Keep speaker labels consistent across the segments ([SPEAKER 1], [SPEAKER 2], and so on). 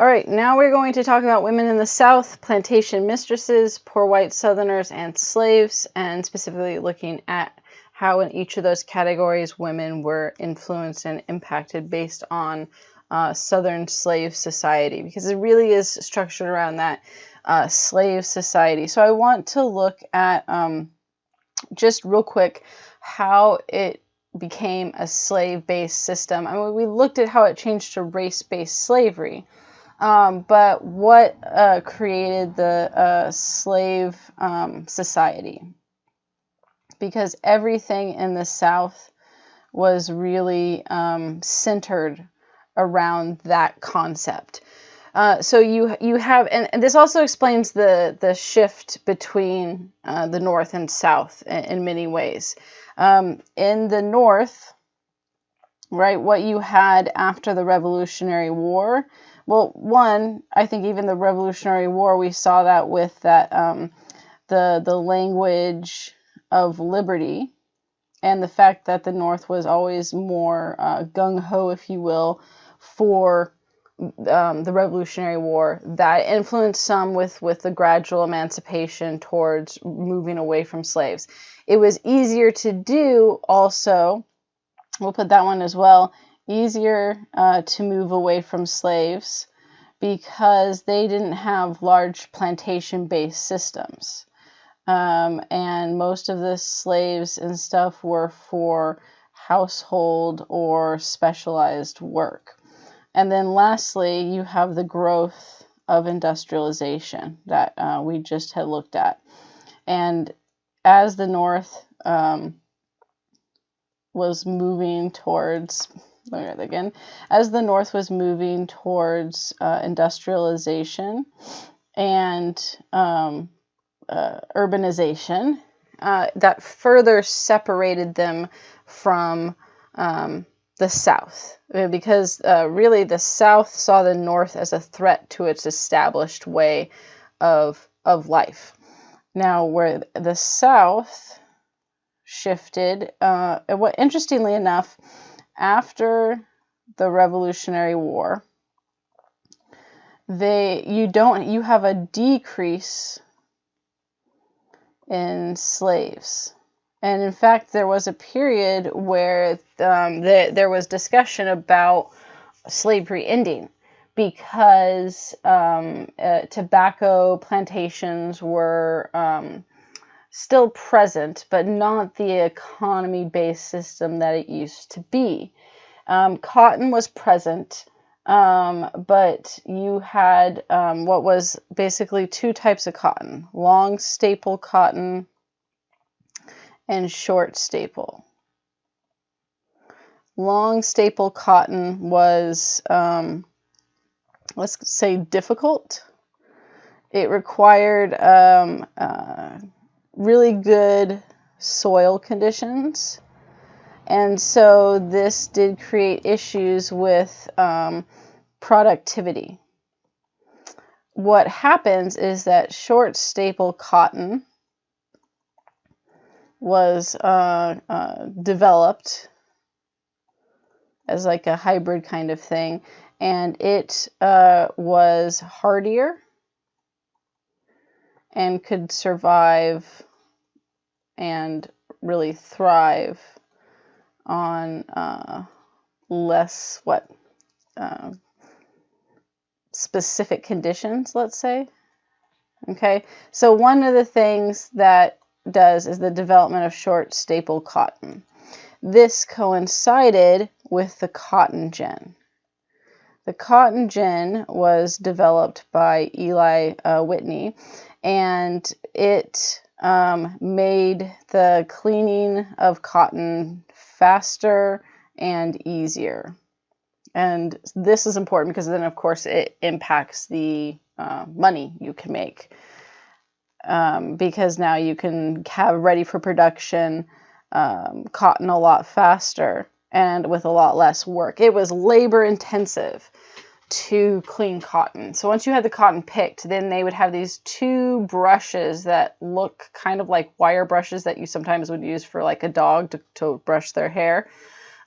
[SPEAKER 1] All right, now we're going to talk about women in the South, plantation mistresses, poor white Southerners, and slaves, and specifically looking at how in each of those categories women were influenced and impacted based on Southern slave society, because it really is structured around that slave society. So I want to look at just real quick how it became a slave-based system. I mean, we looked at how it changed to race-based slavery. But what created the slave society? Because everything in the South was really centered around that concept. So you have, and this also explains the shift between the North and South in many ways. In the North, right, what you had after the Revolutionary War. Well, one, I think even the Revolutionary War, we saw that with that the language of liberty, and the fact that the North was always more gung-ho, if you will, for the Revolutionary War. That influenced some with the gradual emancipation towards moving away from slaves. It was easier to do also, we'll put that one as well, easier to move away from slaves because they didn't have large plantation-based systems. And most of the slaves and stuff were for household or specialized work. And then lastly, you have the growth of industrialization that we just had looked at. And as the North was moving towards, as the North was moving towards industrialization and urbanization, that further separated them from the South, because really the South saw the North as a threat to its established way of life. Now, where the South shifted, interestingly enough, after the Revolutionary War, you have a decrease in slaves. And in fact, there was a period where there was discussion about slavery ending, because tobacco plantations were still present, but not the economy-based system that it used to be. Cotton was present, but you had what was basically two types of cotton: long staple cotton and short staple. Long staple cotton was, let's say, difficult. It required really good soil conditions. And so this did create issues with productivity. What happens is that short staple cotton was developed as like a hybrid kind of thing, and it was hardier and could survive and really thrive on less specific conditions, let's say. Okay, so one of the things that does is the development of short staple cotton. This coincided with the cotton gin. The cotton gin was developed by Eli Whitney, and it made the cleaning of cotton faster and easier. And this is important because then, of course, it impacts the money you can make, because now you can have ready for production cotton a lot faster and with a lot less work. It was labor intensive to clean cotton. So once you had the cotton picked, then they would have these two brushes that look kind of like wire brushes that you sometimes would use for like a dog to brush their hair.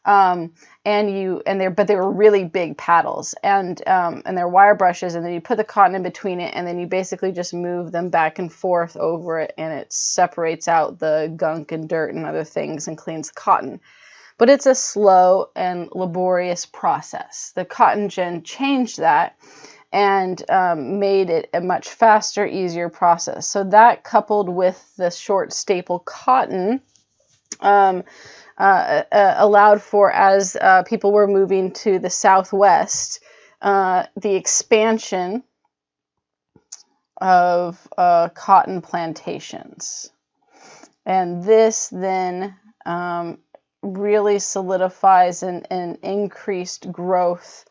[SPEAKER 1] But they were really big paddles, and they're wire brushes, and then you put the cotton in between it, and then you basically just move them back and forth over it, and it separates out the gunk and dirt and other things and cleans the cotton. But it's a slow and laborious process. The cotton gin changed that and made it a much faster, easier process. So that, coupled with the short staple cotton, allowed for, as people were moving to the Southwest, the expansion of cotton plantations. And this then really solidifies an increased growth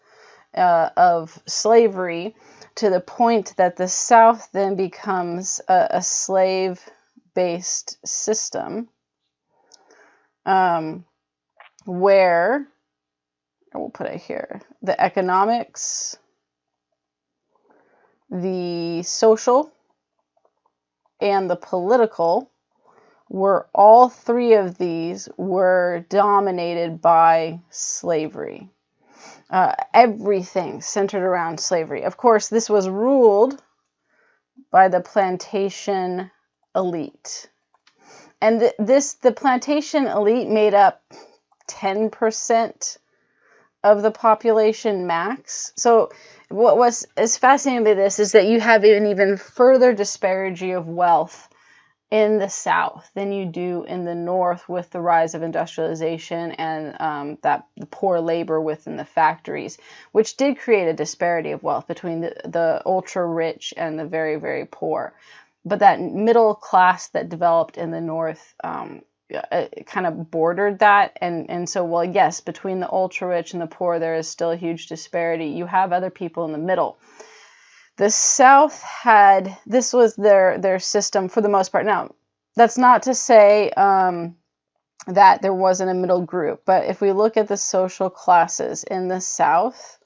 [SPEAKER 1] of slavery, to the point that the South then becomes a slave-based system, where, we'll put it here, the economics, the social, and the political were, all three of these were dominated by slavery. Everything centered around slavery. Of course, this was ruled by the plantation elite. And the plantation elite made up 10% of the population max. So what is fascinating by this is that you have an even further disparity of wealth in the South than you do in the North, with the rise of industrialization and the poor labor within the factories, which did create a disparity of wealth between the ultra rich and the very, very poor. But that middle class that developed in the North kind of bordered that. And so, well, yes, between the ultra rich and the poor, there is still a huge disparity. You have other people in the middle. The South had, this was their system for the most part. Now, that's not to say that there wasn't a middle group, but if we look at the social classes in the South,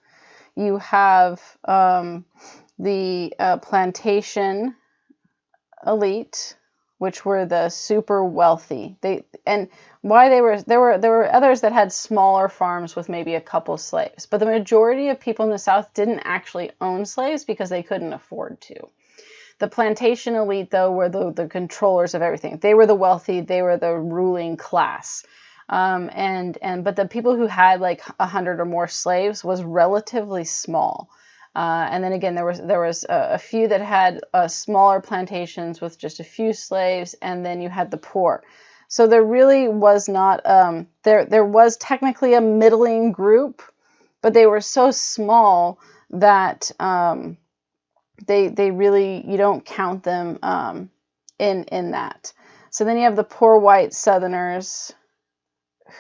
[SPEAKER 1] you have the plantation elite, which were the super wealthy. There were others that had smaller farms with maybe a couple slaves, but the majority of people in the South didn't actually own slaves because they couldn't afford to. The plantation elite, though, were the controllers of everything. They were the wealthy. They were the ruling class. But the people who had like 100 or more slaves was relatively small. And then again, there was a few that had smaller plantations with just a few slaves, and then you had the poor. So there really was not, there was technically a middling group, but they were so small that they really, you don't count them in that. So then you have the poor white Southerners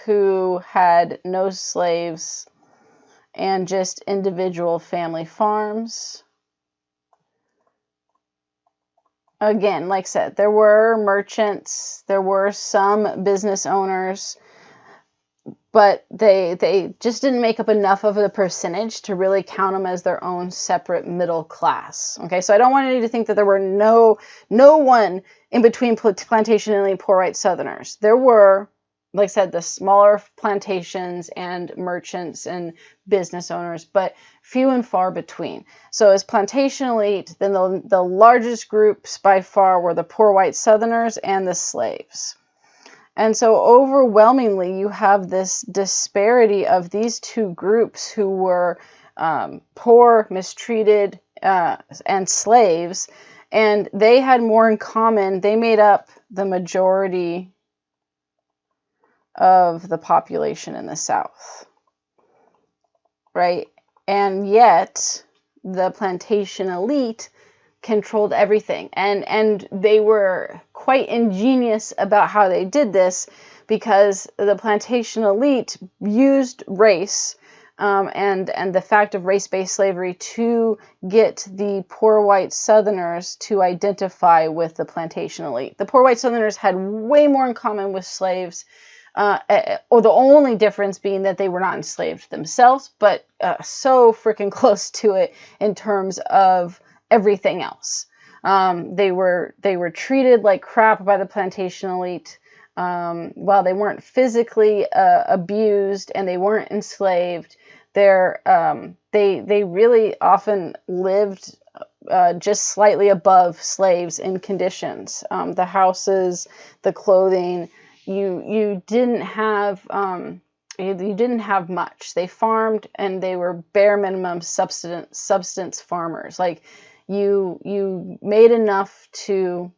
[SPEAKER 1] who had no slaves and just individual family farms. Again, like I said, there were merchants, there were some business owners, but they just didn't make up enough of the percentage to really count them as their own separate middle class. Okay, so I don't want you to think that there were no one in between plantation and poor white Southerners. There were, like I said, the smaller plantations and merchants and business owners, but few and far between. So as plantation elite, then the largest groups by far were the poor white Southerners and the slaves. And so overwhelmingly, you have this disparity of these two groups who were poor, mistreated, and slaves, and they had more in common. They made up the majority of the population in the South, right? And yet the plantation elite controlled everything, and they were quite ingenious about how they did this, because the plantation elite used race and the fact of race-based slavery to get the poor white Southerners to identify with the plantation elite. The poor white Southerners had way more in common with slaves, or the only difference being that they were not enslaved themselves, but so freaking close to it in terms of everything else. They were treated like crap by the plantation elite. while they weren't physically abused and they weren't enslaved, they really often lived just slightly above slaves in conditions. The houses, the clothing, you didn't have you didn't have much. They farmed, and they were bare minimum substance farmers. Like you made enough to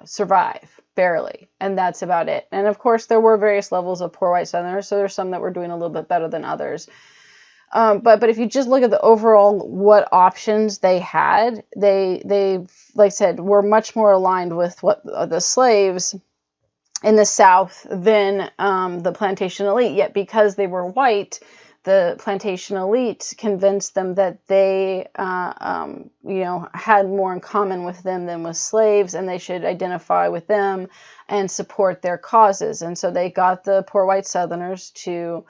[SPEAKER 1] survive, barely, and that's about it. And of course, there were various levels of poor white Southerners, so there's some that were doing a little bit better than others. But if you just look at the overall what options they had, they like I said, were much more aligned with what the slaves in the South than the plantation elite. Yet because they were white, the plantation elite convinced them that they had more in common with them than with slaves, and they should identify with them and support their causes. And so they got the poor white Southerners to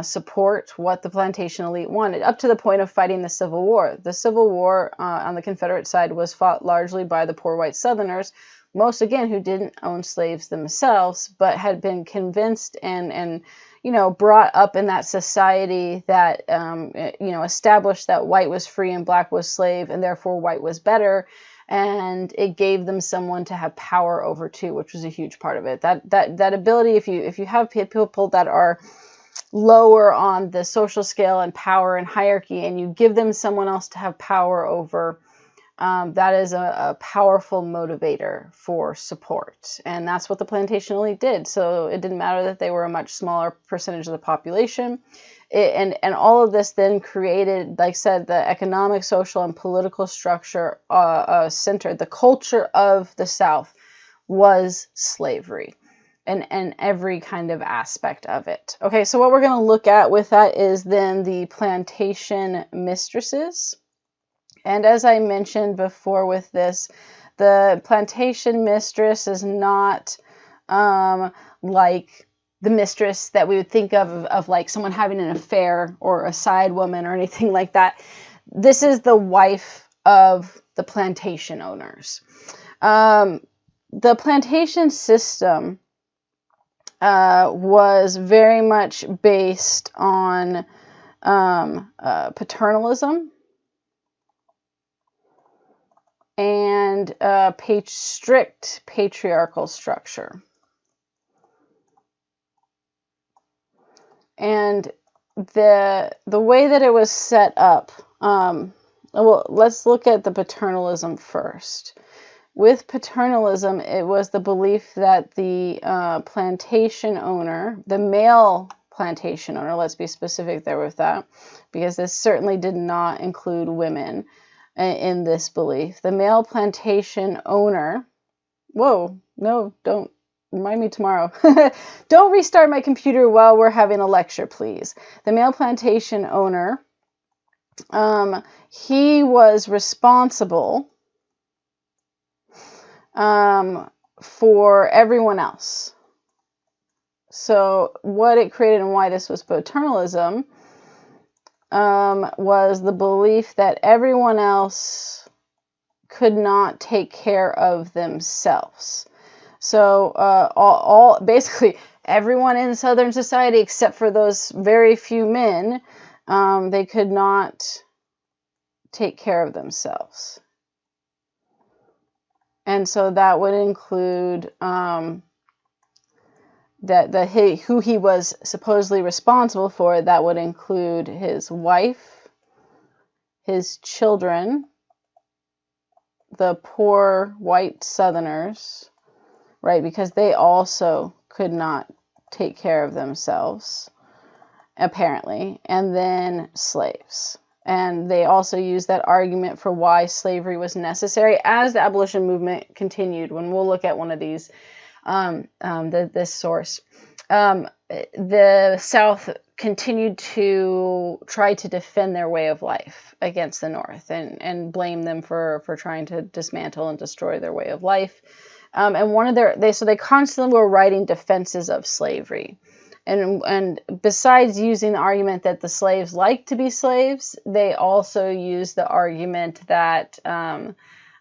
[SPEAKER 1] support what the plantation elite wanted, up to the point of fighting the Civil War. The Civil War on the Confederate side was fought largely by the poor white Southerners, most again who didn't own slaves themselves, but had been convinced and brought up in that society that established that white was free and black was slave, and therefore white was better. And it gave them someone to have power over too, which was a huge part of it. That ability, if you have people that are lower on the social scale and power and hierarchy, and you give them someone else to have power over, that is a powerful motivator for support. And that's what the plantation elite did. So it didn't matter that they were a much smaller percentage of the population. And all of this then created, like I said, the economic, social, and political structure centered. The culture of the South was slavery. And every kind of aspect of it. Okay, so what we're going to look at with that is then the plantation mistresses. And as I mentioned before with this, the plantation mistress is not like the mistress that we would think of like someone having an affair or a side woman or anything like that. This is the wife of the plantation owners. The plantation system was very much based on paternalism and strict patriarchal structure. And the way that it was set up, well, let's look at the paternalism first. With paternalism, it was the belief that the plantation owner, the male plantation owner, let's be specific there with that, because this certainly did not include women in this belief. The male plantation owner, whoa, no, don't remind me tomorrow. Don't restart my computer while we're having a lecture, please. The male plantation owner, he was responsible for everyone else. So what it created and why this was paternalism was the belief that everyone else could not take care of themselves. So basically everyone in Southern society, except for those very few men, they could not take care of themselves. And so that would include who he was supposedly responsible for. That would include his wife, his children, the poor white Southerners, right? Because they also could not take care of themselves, apparently, and then slaves. And they also used that argument for why slavery was necessary as the abolition movement continued. When we'll look at one of these, this source, the South continued to try to defend their way of life against the North and blame them for trying to dismantle and destroy their way of life. And one of they constantly were writing defenses of slavery. And besides using the argument that the slaves liked to be slaves, they also used the argument that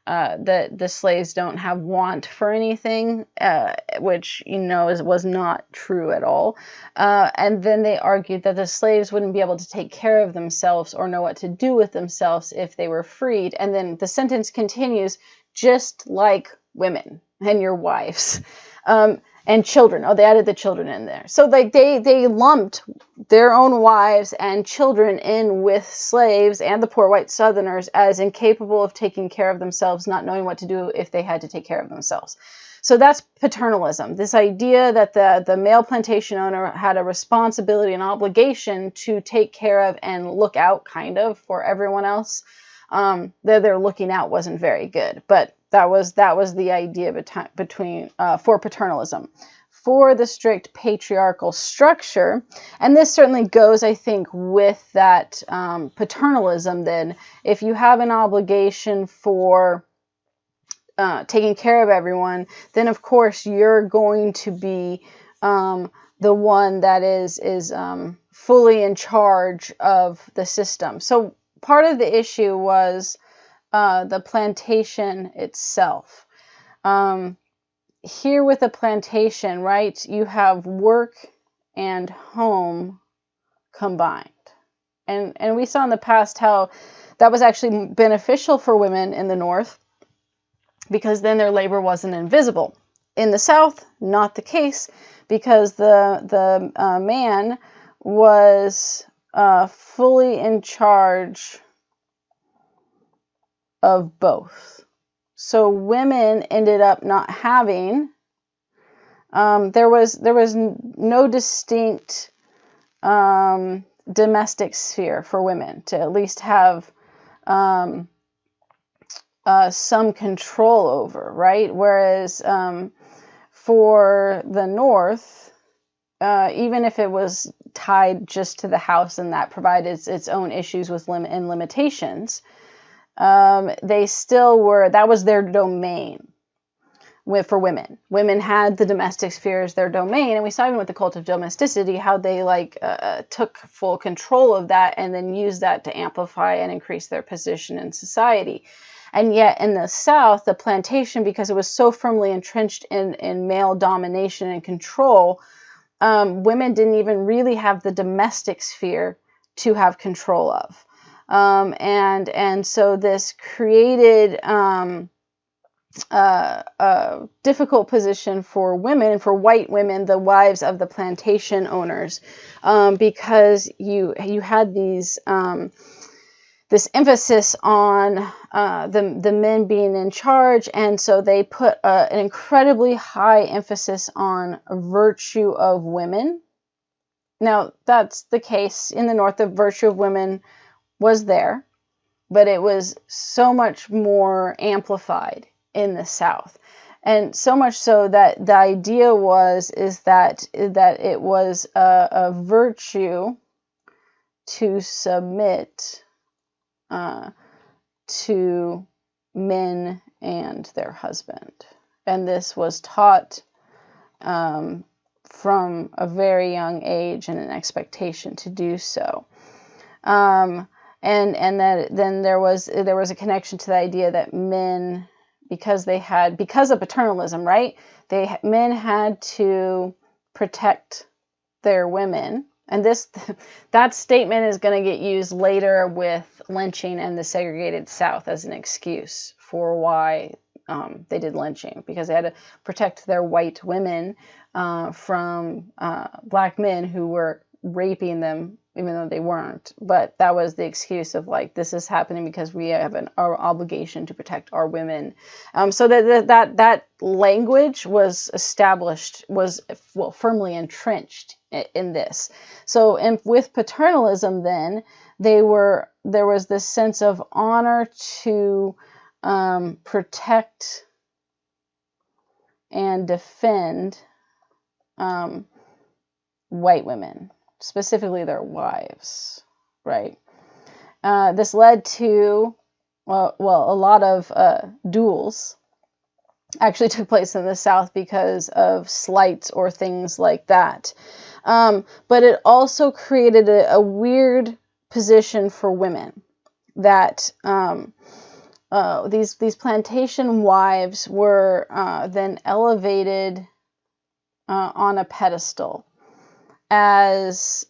[SPEAKER 1] the slaves don't have want for anything, which, was not true at all. And then they argued that the slaves wouldn't be able to take care of themselves or know what to do with themselves if they were freed. And then the sentence continues, just like women and your wives. And children. Oh, they added the children in there. So they lumped their own wives and children in with slaves and the poor white Southerners as incapable of taking care of themselves, not knowing what to do if they had to take care of themselves. So that's paternalism. This idea that the male plantation owner had a responsibility and obligation to take care of and look out kind of for everyone else. Their looking out wasn't very good, but that was the idea for paternalism. For the strict patriarchal structure, and this certainly goes, I think, with that paternalism, then if you have an obligation for taking care of everyone, then of course you're going to be the one that is fully in charge of the system. So part of the issue was the plantation itself. Here with the plantation, right, you have work and home combined. And we saw in the past how that was actually beneficial for women in the North, because then their labor wasn't invisible. In the South, not the case, because the man was fully in charge of both. So women ended up not having, there was no distinct domestic sphere for women to at least have some control over, right? Whereas for the North, even if it was tied just to the house and that provided its own issues with limitations, they still were, that was their domain for women. Women had the domestic sphere as their domain, and we saw even with the cult of domesticity how they took full control of that and then used that to amplify and increase their position in society. And yet in the South, the plantation, because it was so firmly entrenched in male domination and control, women didn't even really have the domestic sphere to have control of. And so this created a difficult position for women, and for white women, the wives of the plantation owners, because you had these this emphasis on the men being in charge, and so they put an incredibly high emphasis on virtue of women. Now, that's the case in the North. The virtue of women was there, but it was so much more amplified in the South. And so much so that the idea is that it was a virtue to submit to men and their husband. And this was taught from a very young age, and an expectation to do so. And that then there was a connection to the idea that men, because of paternalism, right? Men had to protect their women. And that statement is going to get used later with lynching and the segregated South as an excuse for why they did lynching, because they had to protect their white women from black men who were raping them, even though they weren't. But that was the excuse of this is happening because we have our obligation to protect our women. So that language was established, firmly entrenched in this. So with paternalism, then there was this sense of honor to protect and defend white women, specifically their wives, right? This led to, a lot of duels actually took place in the South because of slights or things like that. But it also created a weird position for women that these plantation wives were then elevated on a pedestal as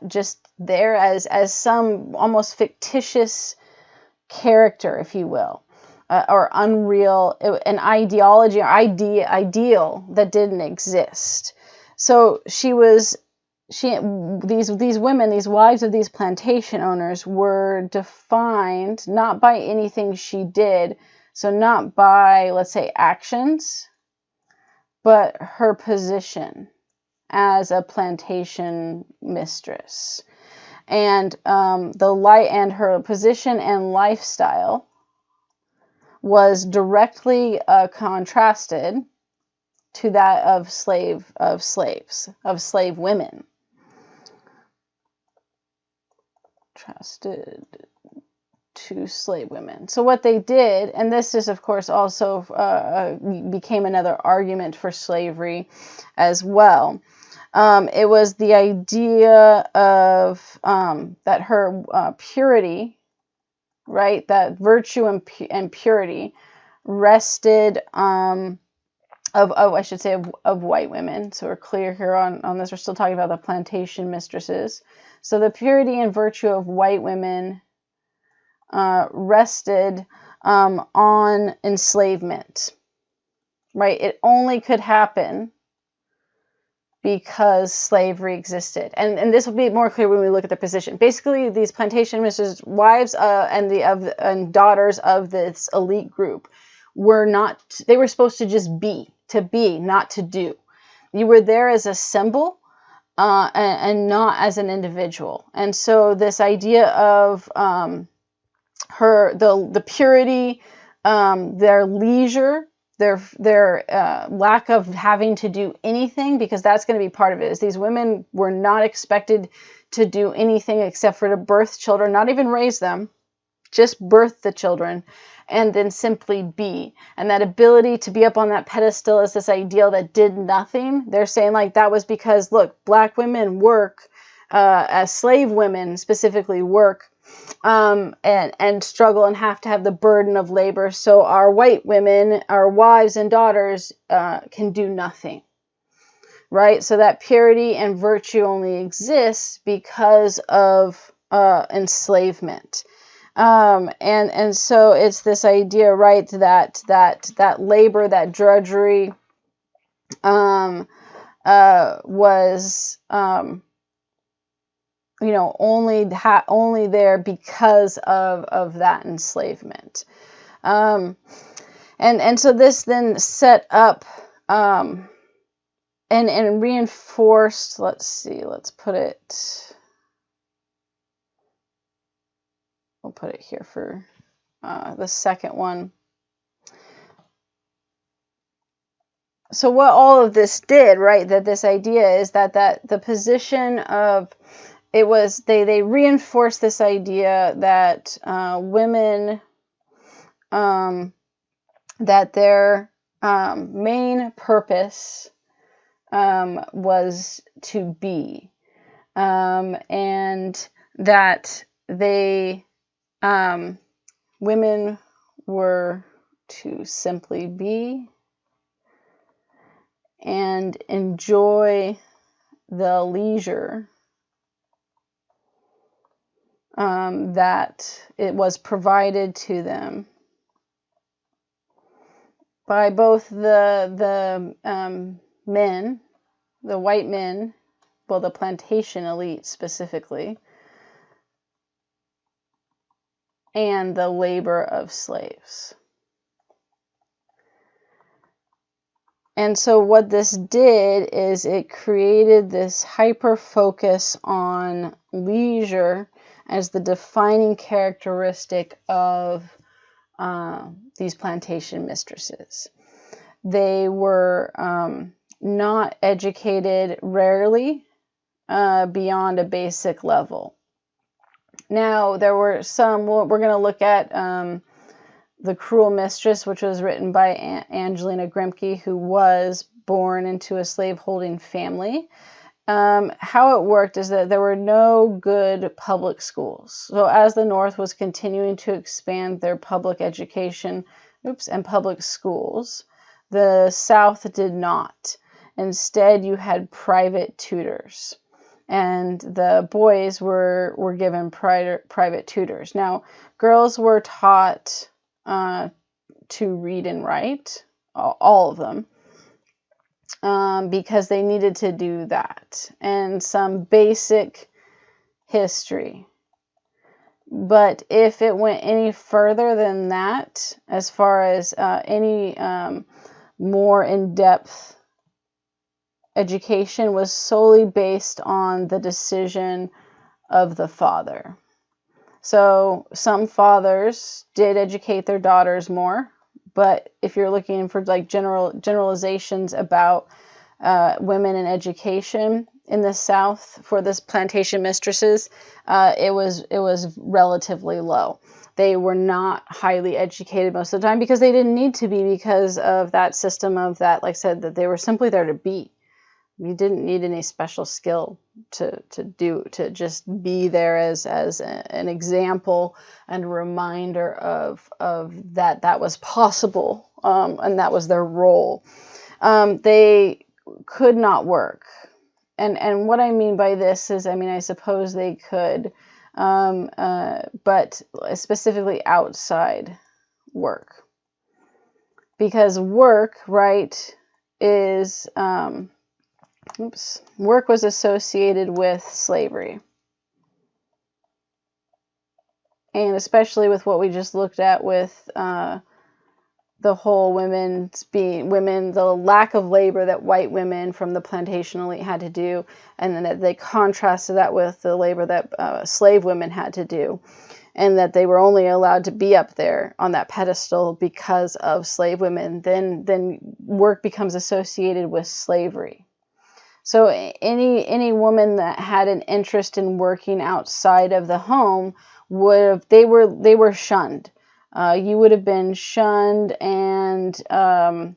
[SPEAKER 1] just there as some almost fictitious character, if you will, or unreal, an ideology or ideal that didn't exist. So these women, these wives of these plantation owners, were defined not by anything she did, so not by, let's say, actions, but her position as a plantation mistress. And her position and lifestyle was directly contrasted to that of slave women. Contrasted to slave women. So what they did, and this is of course also became another argument for slavery as well. It was the idea of that her purity, right, that virtue and purity rested of white women. So we're clear here on this. We're still talking about the plantation mistresses. So the purity and virtue of white women rested on enslavement, right? It only could happen because slavery existed. And this will be more clear when we look at the position. Basically, these plantation mistresses, wives and daughters of this elite group they were supposed to just be, not to do. You were there as a symbol and not as an individual. And so this idea of the purity, their leisure, their lack of having to do anything, because that's going to be part of it, is these women were not expected to do anything except for to birth children, not even raise them, just birth the children, and then simply be. And that ability to be up on that pedestal is this ideal that did nothing. They're saying like that was because, look, black women work, as slave women specifically work, and struggle and have to have the burden of labor. So our white women, our wives and daughters, can do nothing, right? So that purity and virtue only exists because of enslavement. And so it's this idea, right, that labor, that drudgery, was only there because of that enslavement. And so this then set up and reinforced, we'll put it here for the second one. So what all of this did, right, that this idea is that the position of, it was, they reinforced this idea that women, that their main purpose was to be, and that women were to simply be and enjoy the leisure that it was provided to them by both the men, the white men, well, the plantation elite specifically, and the labor of slaves. And so what this did is it created this hyper focus on leisure as the defining characteristic of these plantation mistresses. They were not educated, rarely, beyond a basic level. Now, there were some, we're going to look at The Cruel Mistress, which was written by Angelina Grimke, who was born into a slaveholding family. how it worked is that there were no good public schools. So as the North was continuing to expand their public education, and public schools, the South did not. Instead, you had private tutors, and the boys were given private tutors. Now, girls were taught to read and write, all of them, because they needed to do that, and some basic history. But if it went any further than that, as far as any more in-depth education, was solely based on the decision of the father. So some fathers did educate their daughters more, but if you're looking for like generalizations about women in education in the South for this Plantation Mistresses, it was relatively low. They were not highly educated most of the time because they didn't need to be, because of that system of that, like I said, that they were simply there to be. You didn't need any special skill to just be there as an example and a reminder of that was possible, and that was their role. They could not work, and what I mean by this is, I suppose they could, but specifically outside work, because work, right, is work was associated with slavery. And especially with what we just looked at with the whole the lack of labor that white women from the plantation elite had to do, and then they contrasted that with the labor that slave women had to do, and that they were only allowed to be up there on that pedestal because of slave women, then work becomes associated with slavery. So any woman that had an interest in working outside of the home they were shunned. You would have been shunned and a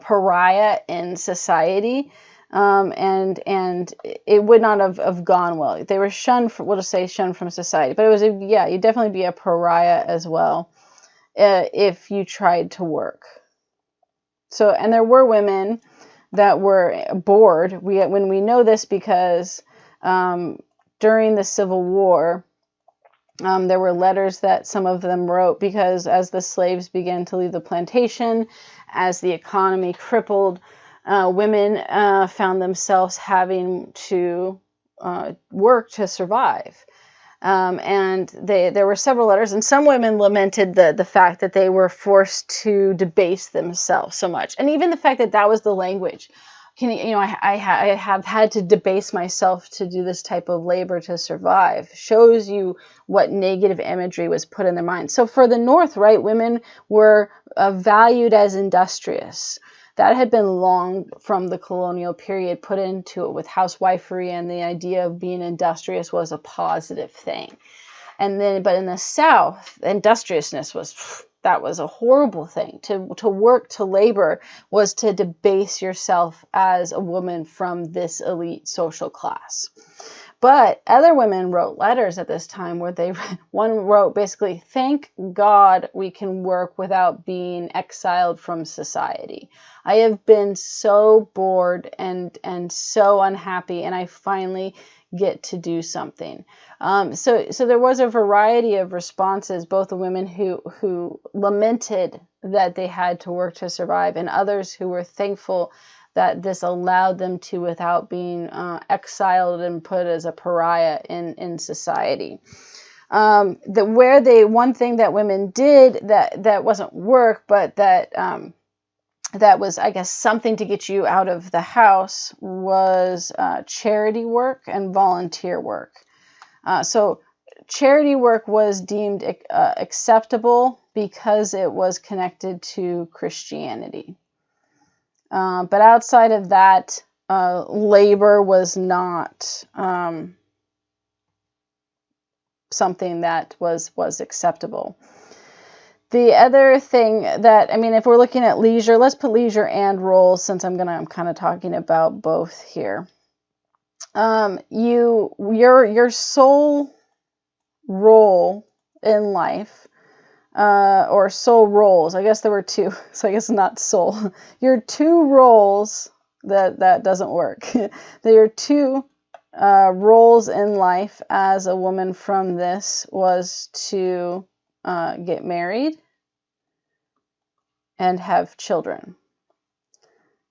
[SPEAKER 1] pariah in society, and it would not have gone well. They were shunned, we'll just say shunned from society, but it was you'd definitely be a pariah as well if you tried to work. So, and there were women that were bored. When we know this because during the Civil War, there were letters that some of them wrote, because as the slaves began to leave the plantation, as the economy crippled, women found themselves having to work to survive. And there were several letters, and some women lamented the fact that they were forced to debase themselves so much, and even the fact that was the language. I have had to debase myself to do this type of labor to survive, shows you what negative imagery was put in their minds. So for the North, right, women were valued as industrious. That had been long from the colonial period put into it with housewifery, and the idea of being industrious was a positive thing. And then, but in the South, industriousness was a horrible thing. To work, to labor, was to debase yourself as a woman from this elite social class. But other women wrote letters at this time where one wrote basically, "Thank God we can work without being exiled from society. I have been so bored and so unhappy, and I finally get to do something." So there was a variety of responses, both the women who lamented that they had to work to survive, and others who were thankful that this allowed them to, without being exiled and put as a pariah in society. One thing that women did that wasn't work, but that was, I guess, something to get you out of the house, was charity work and volunteer work. So charity work was deemed acceptable because it was connected to Christianity. But outside of that, labor was not something that was acceptable. The other thing that, if we're looking at leisure, let's put leisure and roles, since I'm kind of talking about both here. Your sole role in life, or soul roles. I guess there were two, so I guess not soul. Your two roles, that doesn't work. There are two roles in life as a woman from this was to get married and have children.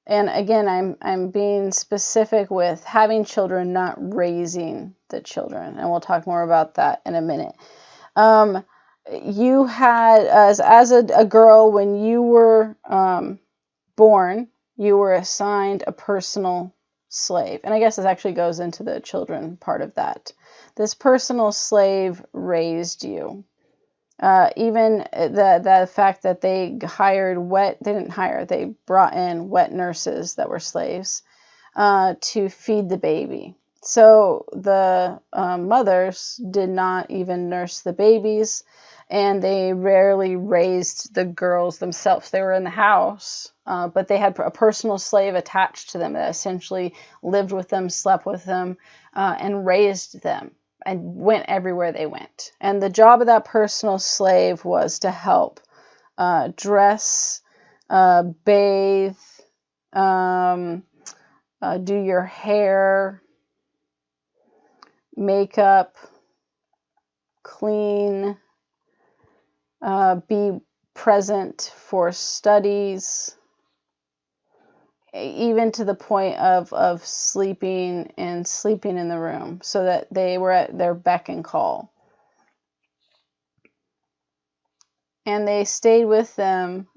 [SPEAKER 1] And again, I'm being specific with having children, not raising the children. And we'll talk more about that in a minute. You had, as a girl, when you were born, you were assigned a personal slave. And I guess this actually goes into the children part of that. This personal slave raised you. Even the fact that they brought in wet nurses that were slaves to feed the baby. So the mothers did not even nurse the babies, and they rarely raised the girls themselves. They were in the house, but they had a personal slave attached to them that essentially lived with them, slept with them, and raised them, and went everywhere they went. And the job of that personal slave was to help dress, bathe, do your hair, makeup, clean, be present for studies, even to the point of sleeping in the room, so that they were at their beck and call. And they stayed with them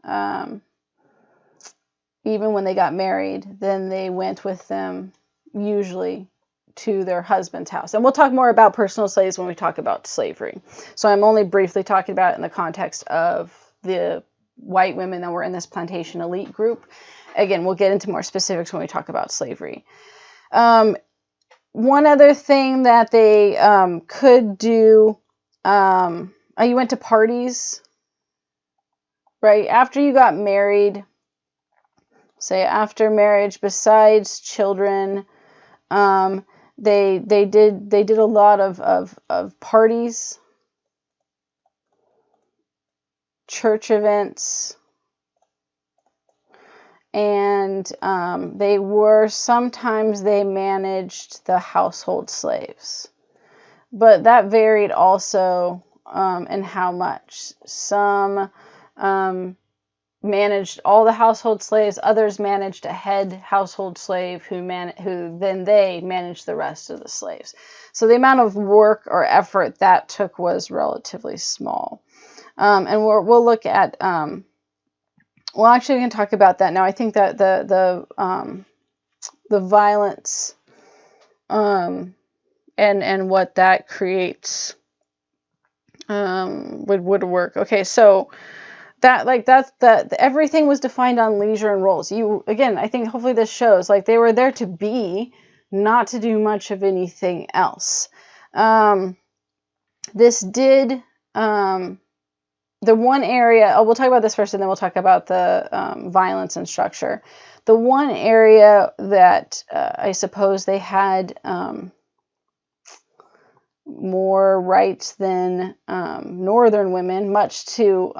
[SPEAKER 1] even when they got married. Then they went with them usually to their husband's house. And we'll talk more about personal slaves when we talk about slavery. So I'm only briefly talking about it in the context of the white women that were in this Plantation Elite group. Again, we'll get into more specifics when we talk about slavery. One other thing that they could do, you went to parties, right? After you got married, say after marriage, besides children, they did a lot of parties, church events, and sometimes they managed the household slaves, but that varied also in how much. Some managed all the household slaves, others managed a head household slave who then they managed the rest of the slaves. So the amount of work or effort that took was relatively small. And we'll look at well, actually, we can talk about that now. I think that the violence and what that creates would work. Okay, so everything was defined on leisure and roles. I think hopefully this shows like they were there to be, not to do much of anything else. This did. The one area, we'll talk about this first, and then we'll talk about the violence and structure. The one area that I suppose they had more rights than northern women, much to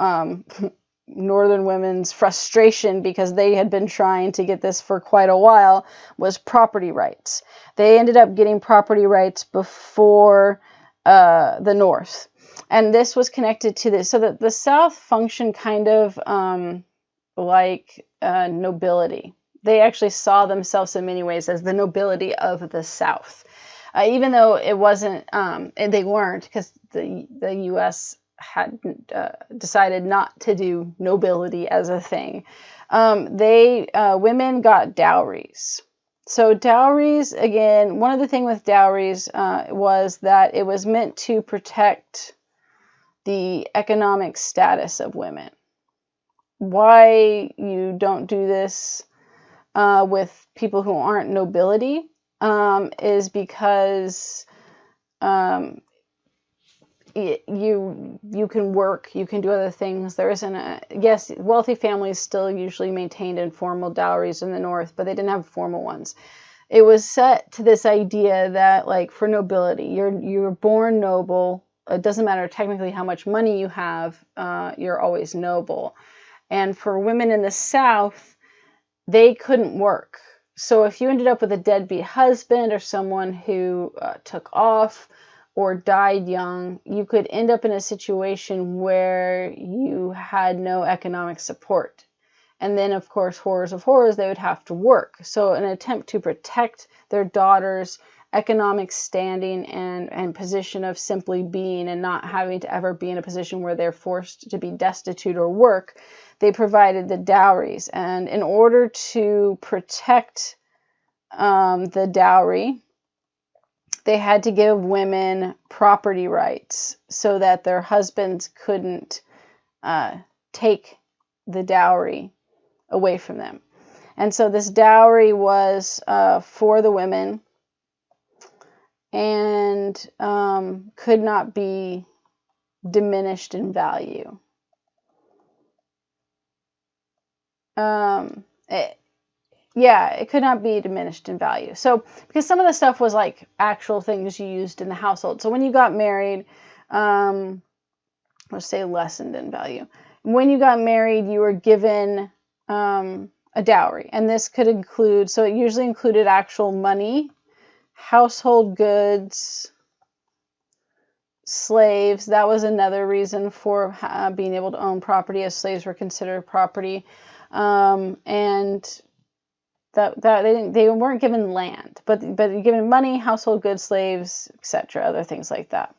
[SPEAKER 1] northern women's frustration because they had been trying to get this for quite a while, was property rights. They ended up getting property rights before the North. And this was connected to this, so that the South functioned kind of like nobility. They actually saw themselves in many ways as the nobility of the South, even though it wasn't. They weren't, because the U.S. had decided not to do nobility as a thing. Women got dowries. So dowries, again, one of the things with dowries was that it was meant to protect the economic status of women. Why you don't do this with people who aren't nobility is because you can work, you can do other things. There isn't yes, wealthy families still usually maintained informal dowries in the North, but they didn't have formal ones. it was set to this idea that, like, for nobility, you're born noble. It doesn't matter technically how much money you have, you're always noble. And for women in the South, they couldn't work. So if you ended up with a deadbeat husband or someone who took off or died young, you could end up in a situation where you had no economic support. And then, of course, horrors of horrors, they would have to work. So an attempt to protect their daughters' economic standing and position of simply being and not having to ever be in a position where they're forced to be destitute or work, they provided the dowries. And in order to protect the dowry, they had to give women property rights so that their husbands couldn't take the dowry away from them. And so this dowry was for the women and could not be diminished in value. It could not be diminished in value. So, because some of the stuff was like actual things you used in the household. So when you got married, let's say lessened in value. When you got married, you were given a dowry. And this could include, so it usually included actual money, household goods, slaves. That was another reason for being able to own property, as slaves were considered property. And they weren't given land, but given money, household goods, slaves, etc., other things like that.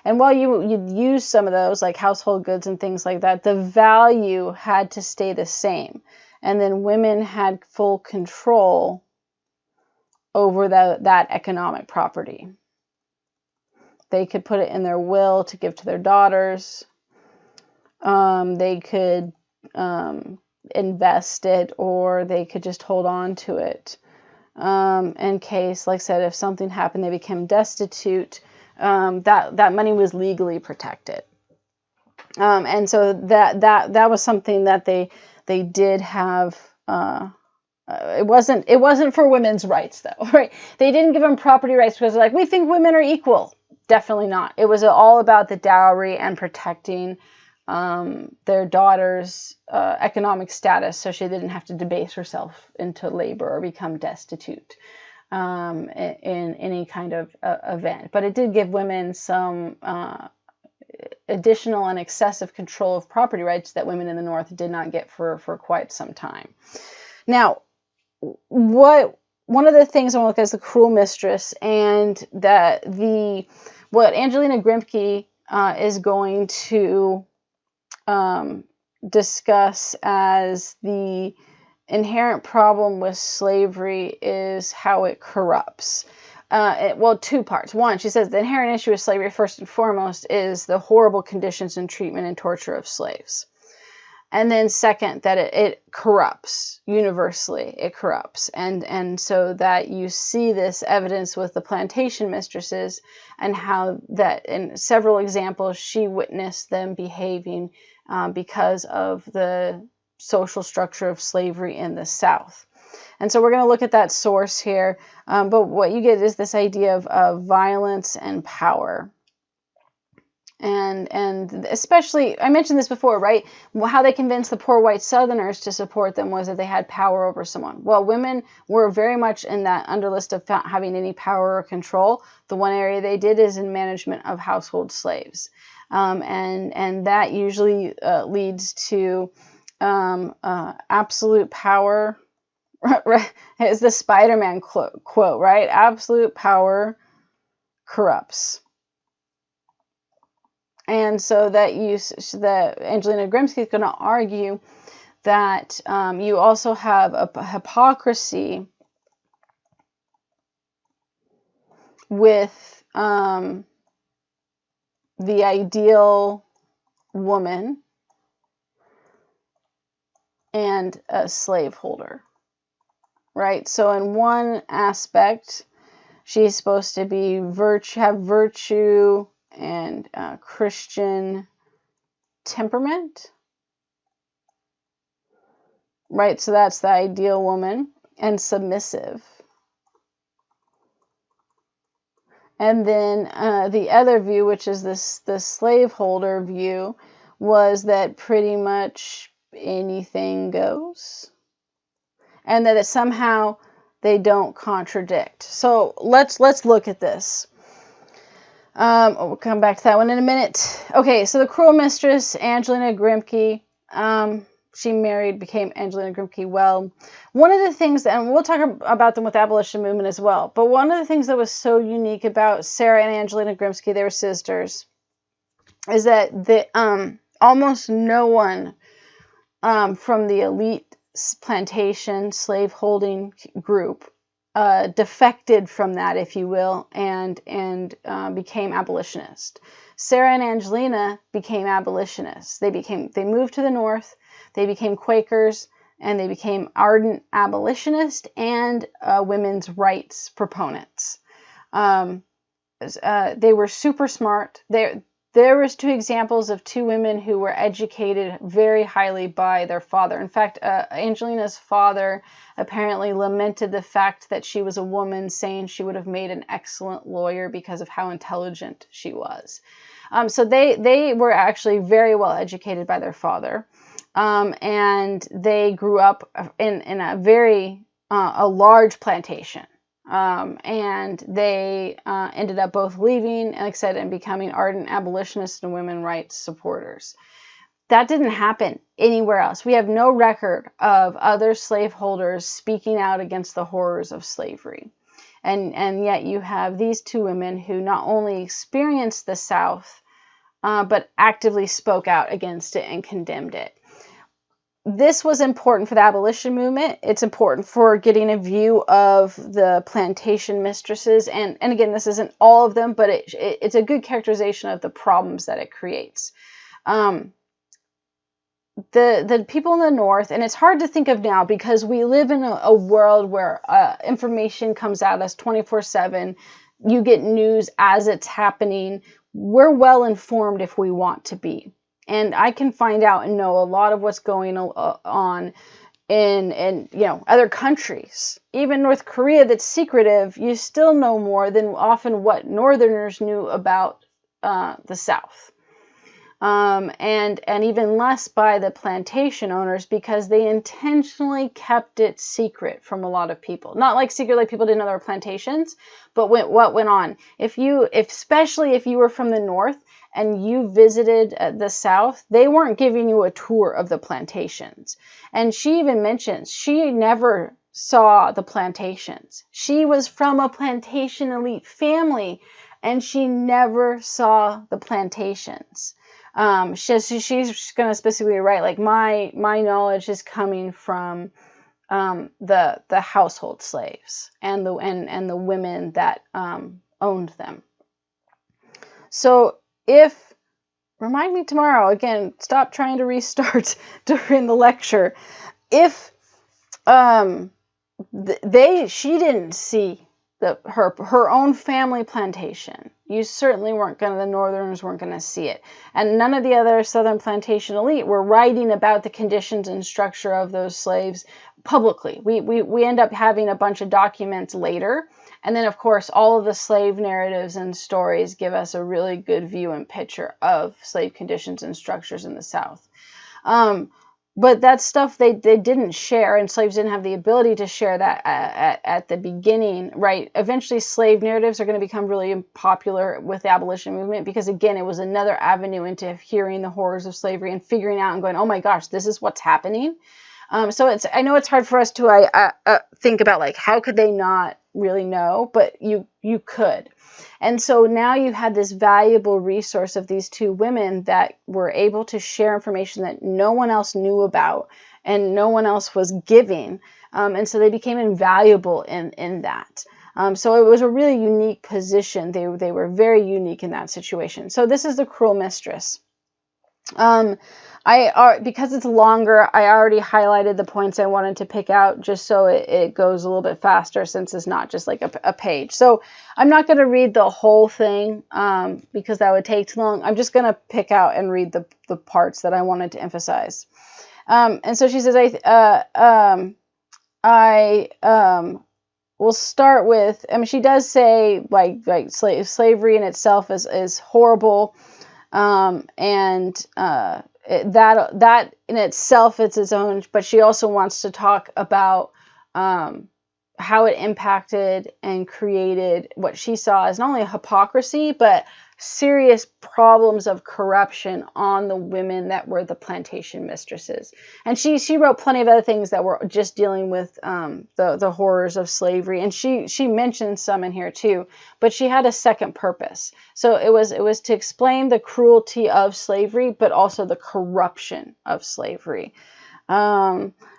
[SPEAKER 1] And while you'd use some of those, like household goods and things like that, the value had to stay the same. And then women had full control over that economic property. They could put it in their will to give to their daughters. They could invest it, or they could just hold on to it in case, like I said, if something happened, they became destitute. That money was legally protected, and so that was something that they did have. It wasn't for women's rights, though, right? They didn't give them property rights because they're like, we think women are equal. Definitely not. It was all about the dowry and protecting their daughter's economic status, so she didn't have to debase herself into labor or become destitute in any kind of event. But it did give women some additional and excessive control of property rights that women in the North did not get for quite some time. Now, one of the things I want to look at is the Cruel Mistress, and what Angelina Grimke is going to discuss as the inherent problem with slavery is how it corrupts. Two parts. One, she says the inherent issue with slavery, first and foremost, is the horrible conditions and treatment and torture of slaves. And then second, that it corrupts universally. It corrupts. And so that you see this evidence with the Plantation Mistresses, and how that in several examples she witnessed them behaving because of the social structure of slavery in the South. And so we're going to look at that source here. But what you get is this idea of violence and power. And especially, I mentioned this before, right? How they convinced the poor white Southerners to support them was that they had power over someone. Well, women were very much in that underlist of not having any power or control. The one area they did is in management of household slaves. And that usually leads to absolute power. It's the Spider-Man quote, right? Absolute power corrupts. And so that Angelina Grimke is going to argue that you also have a hypocrisy with the ideal woman and a slaveholder, right? So in one aspect, she's supposed to be have virtue and Christian temperament, right? So that's the ideal woman, and submissive. And then the other view, which is the slaveholder view, was that pretty much anything goes, and that somehow they don't contradict. So let's look at this. We'll come back to that one in a minute. Okay, so the Cruel Mistress, Angelina Grimke. She married, became Angelina Grimke. Well, one of the things, and we'll talk about them with the abolition movement as well, but one of the things that was so unique about Sarah and Angelina Grimke, they were sisters, is that almost no one from the elite plantation slaveholding group defected from that, if you will, and became abolitionists. Sarah and Angelina became abolitionists. They moved to the North. They became Quakers, and they became ardent abolitionists and women's rights proponents. They were super smart. There was two examples of two women who were educated very highly by their father. In fact, Angelina's father apparently lamented the fact that she was a woman, saying she would have made an excellent lawyer because of how intelligent she was. So they were actually very well educated by their father. And they grew up in a very a large plantation. And they ended up both leaving, like I said, and becoming ardent abolitionists and women's rights supporters. That didn't happen anywhere else. We have no record of other slaveholders speaking out against the horrors of slavery. And yet you have these two women who not only experienced the South, but actively spoke out against it and condemned it. This was important for the abolition movement. It's important for getting a view of the plantation mistresses. And again, this isn't all of them, but it's a good characterization of the problems that it creates. The people in the North, and it's hard to think of now because we live in a world where information comes at us 24/7. You get news as it's happening. We're well informed if we want to be. And I can find out and know a lot of what's going on in other countries. Even North Korea, that's secretive, you still know more than often what Northerners knew about the South. And even less by the plantation owners, because they intentionally kept it secret from a lot of people. Not like secret like people didn't know there were plantations, but what went on. Especially if you were from the North and you visited the South, they weren't giving you a tour of the plantations. And she even mentions she never saw the plantations. She was from a plantation elite family, and she never saw the plantations. She's going to specifically write, like, my knowledge is coming from the household slaves and the women that owned them. So remind me tomorrow, again, stop trying to restart during the lecture. If she didn't see her own family plantation, the Northerners weren't going to see it. And none of the other Southern plantation elite were writing about the conditions and structure of those slaves publicly. We end up having a bunch of documents later. And then, of course, all of the slave narratives and stories give us a really good view and picture of slave conditions and structures in the South. But that stuff they didn't share, and slaves didn't have the ability to share that at the beginning, right? Eventually, slave narratives are going to become really popular with the abolition movement because, again, it was another avenue into hearing the horrors of slavery and figuring out and going, oh my gosh, this is what's happening. So I know it's hard for us to think about, like, how could they not really know, but you could. And so now you had this valuable resource of these two women that were able to share information that no one else knew about and no one else was giving. And so they became invaluable in that. So it was a really unique position. They were very unique in that situation. So this is the Cruel Mistress. Because it's longer, I already highlighted the points I wanted to pick out just so it goes a little bit faster, since it's not just like a page. So I'm not going to read the whole thing because that would take too long. I'm just going to pick out and read the parts that I wanted to emphasize. And so she says, I we'll start with, I mean, she does say like slavery in itself is horrible, and that in itself is its own. But she also wants to talk about how it impacted and created what she saw as not only a hypocrisy, but serious problems of corruption on the women that were the plantation mistresses. And she wrote plenty of other things that were just dealing with the horrors of slavery. And she mentioned some in here too, but she had a second purpose. So it was to explain the cruelty of slavery, but also the corruption of slavery.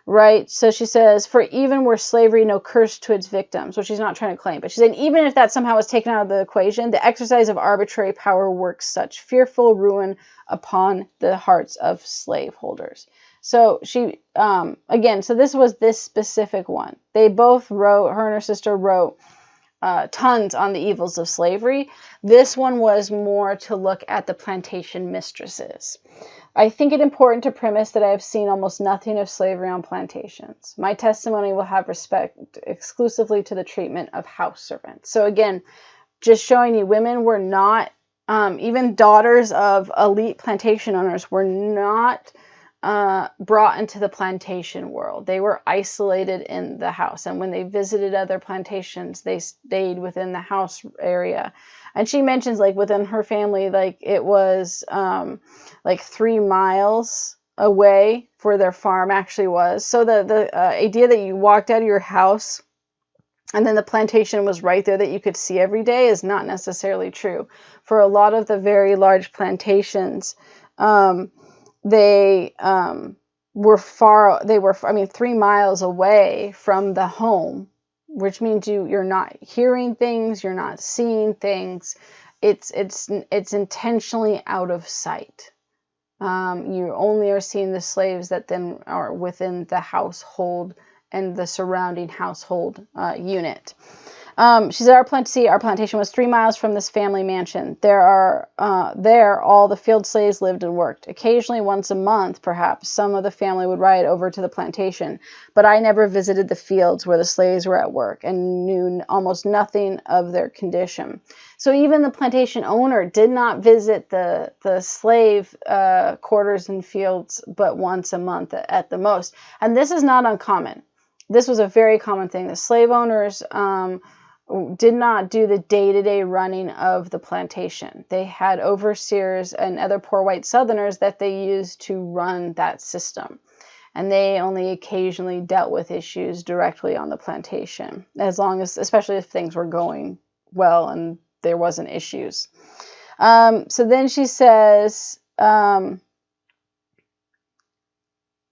[SPEAKER 1] Right? So she says, for even were slavery no curse to its victims, which she's not trying to claim, but she's saying even if that somehow was taken out of the equation, the exercise of arbitrary power works such fearful ruin upon the hearts of slaveholders. So she, again, so this was this specific one. They both wrote, her and her sister wrote tons on the evils of slavery. This one was more to look at the plantation mistresses. I think it important to premise that I have seen almost nothing of slavery on plantations. My testimony will have respect exclusively to the treatment of house servants. So again, just showing you women were not, even daughters of elite plantation owners were not brought into the plantation world. They were isolated in the house. And when they visited other plantations, they stayed within the house area. And she mentions like within her family, like it was like 3 miles away where their farm actually was. So the idea that you walked out of your house and then the plantation was right there that you could see every day is not necessarily true. For a lot of the very large plantations, they were 3 miles away from the home, which means you're not hearing things, you're not seeing things. It's intentionally out of sight. You only are seeing the slaves that then are within the household and the surrounding household unit. She said, our plantation was 3 miles from this family mansion. There all the field slaves lived and worked. Occasionally, once a month, perhaps, some of the family would ride over to the plantation, but I never visited the fields where the slaves were at work and knew almost nothing of their condition. So even the plantation owner did not visit the slave quarters and fields but once a month at the most. And this is not uncommon. This was a very common thing. The slave owners did not do the day-to-day running of the plantation. They had overseers and other poor white Southerners that they used to run that system. And they only occasionally dealt with issues directly on the plantation, especially if things were going well and there wasn't issues. So then she says,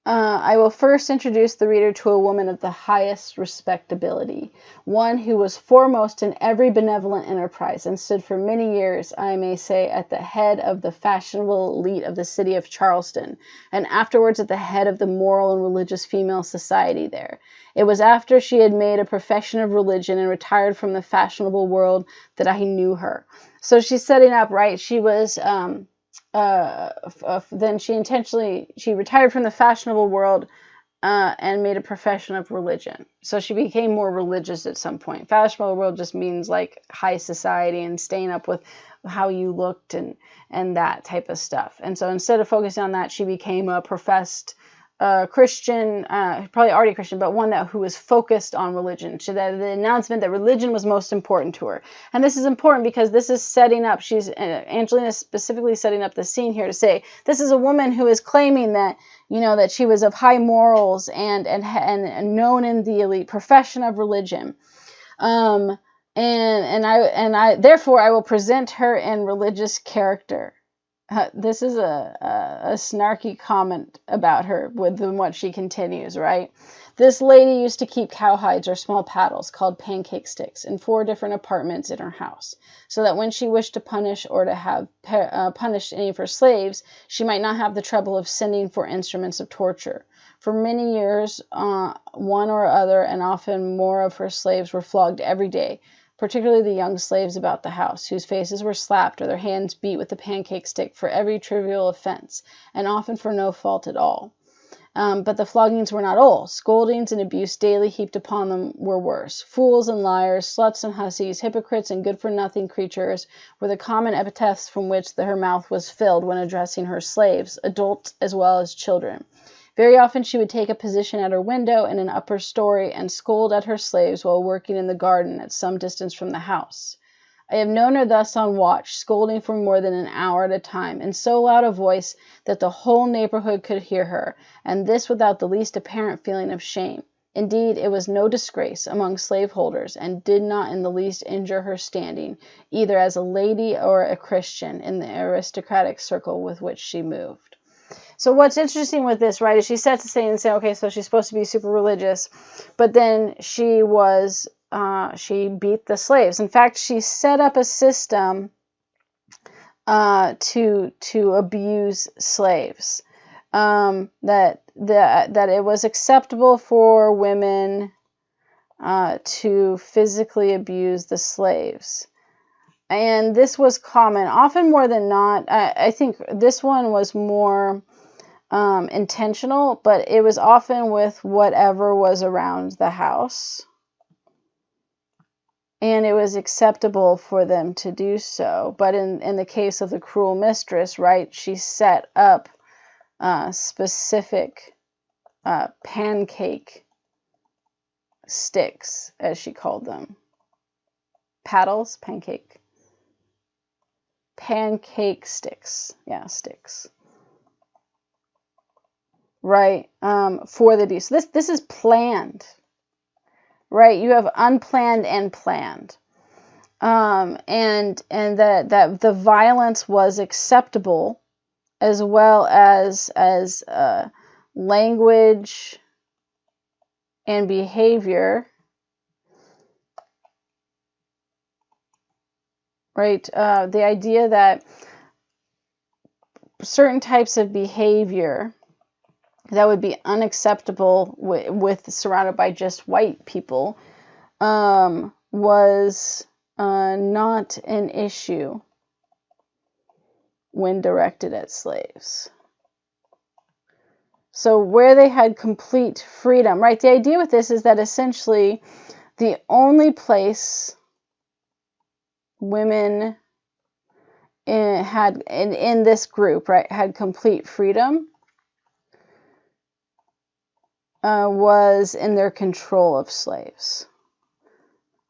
[SPEAKER 1] I will first introduce the reader to a woman of the highest respectability, one who was foremost in every benevolent enterprise and stood for many years, I may say, at the head of the fashionable elite of the city of Charleston, and afterwards at the head of the moral and religious female society there. It was after she had made a profession of religion and retired from the fashionable world that I knew her. So she's setting up, right? She was... then she retired from the fashionable world and made a profession of religion. So she became more religious at some point. Fashionable world just means like high society and staying up with how you looked and that type of stuff. And so instead of focusing on that, she became a professed Christian, probably already Christian, but one who was focused on religion. So that the announcement that religion was most important to her. And this is important because this is setting up, Angelina specifically setting up the scene here to say, this is a woman who is claiming that, that she was of high morals and known in the elite profession of religion. And I therefore I will present her in religious character. This is a snarky comment about her within what she continues, right? This lady used to keep cowhides or small paddles called pancake sticks in 4 different apartments in her house, so that when she wished to punish or to have punished any of her slaves, she might not have the trouble of sending for instruments of torture. For many years, one or other, and often more of her slaves were flogged every day, particularly the young slaves about the house, whose faces were slapped or their hands beat with the pancake stick for every trivial offense, and often for no fault at all. But the floggings were not all. Scoldings and abuse daily heaped upon them were worse. Fools and liars, sluts and hussies, hypocrites and good-for-nothing creatures were the common epithets from which her mouth was filled when addressing her slaves, adults as well as children. Very often she would take a position at her window in an upper story and scold at her slaves while working in the garden at some distance from the house. I have known her thus on watch, scolding for more than an hour at a time, in so loud a voice that the whole neighborhood could hear her, and this without the least apparent feeling of shame. Indeed, it was no disgrace among slaveholders, and did not in the least injure her standing, either as a lady or a Christian, in the aristocratic circle with which she moved. So what's interesting with this, right, is she sets the scene and say, okay, so she's supposed to be super religious, but then she beat the slaves. In fact, she set up a system to abuse slaves. That it was acceptable for women to physically abuse the slaves. And this was common, often more than not. I think this one was more intentional, but it was often with whatever was around the house. And it was acceptable for them to do so. But in the case of the cruel mistress, right, she set up specific pancake sticks, as she called them. Paddles? Pancake sticks. Yeah, sticks. Right, for the abuse. This is planned. Right, you have unplanned and planned, and that the violence was acceptable, as well as language and behavior. Right, the idea that certain types of behavior that would be unacceptable with surrounded by just white people was not an issue when directed at slaves. So where they had complete freedom, right? The idea with this is that essentially the only place women in this group, right, had complete freedom was in their control of slaves.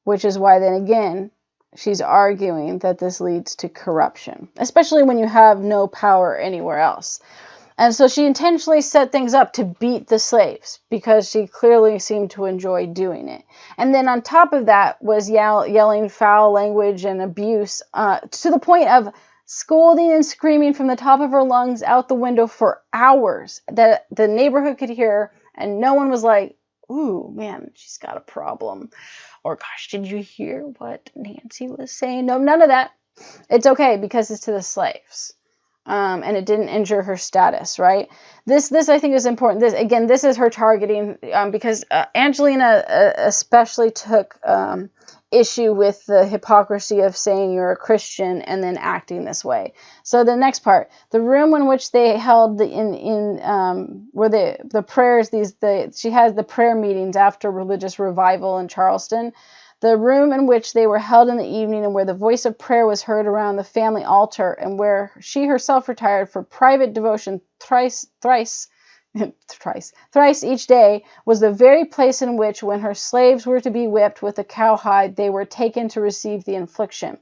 [SPEAKER 1] Which is why then again, she's arguing that this leads to corruption, especially when you have no power anywhere else. And so she intentionally set things up to beat the slaves because she clearly seemed to enjoy doing it. And then on top of that was yelling foul language and abuse to the point of scolding and screaming from the top of her lungs out the window for hours that the neighborhood could hear. And no one was like, ooh, man, she's got a problem. Or, gosh, did you hear what Nancy was saying? No, none of that. It's okay because it's to the slaves. And it didn't injure her status, right? This I think is important. This is her targeting because Angelina especially took issue with the hypocrisy of saying you're a Christian and then acting this way. So the next part, the room in which they held where the prayers, she has the prayer meetings after religious revival in Charleston. The room in which they were held in the evening and where the voice of prayer was heard around the family altar and where she herself retired for private devotion thrice each day was the very place in which, when her slaves were to be whipped with a cowhide, they were taken to receive the infliction.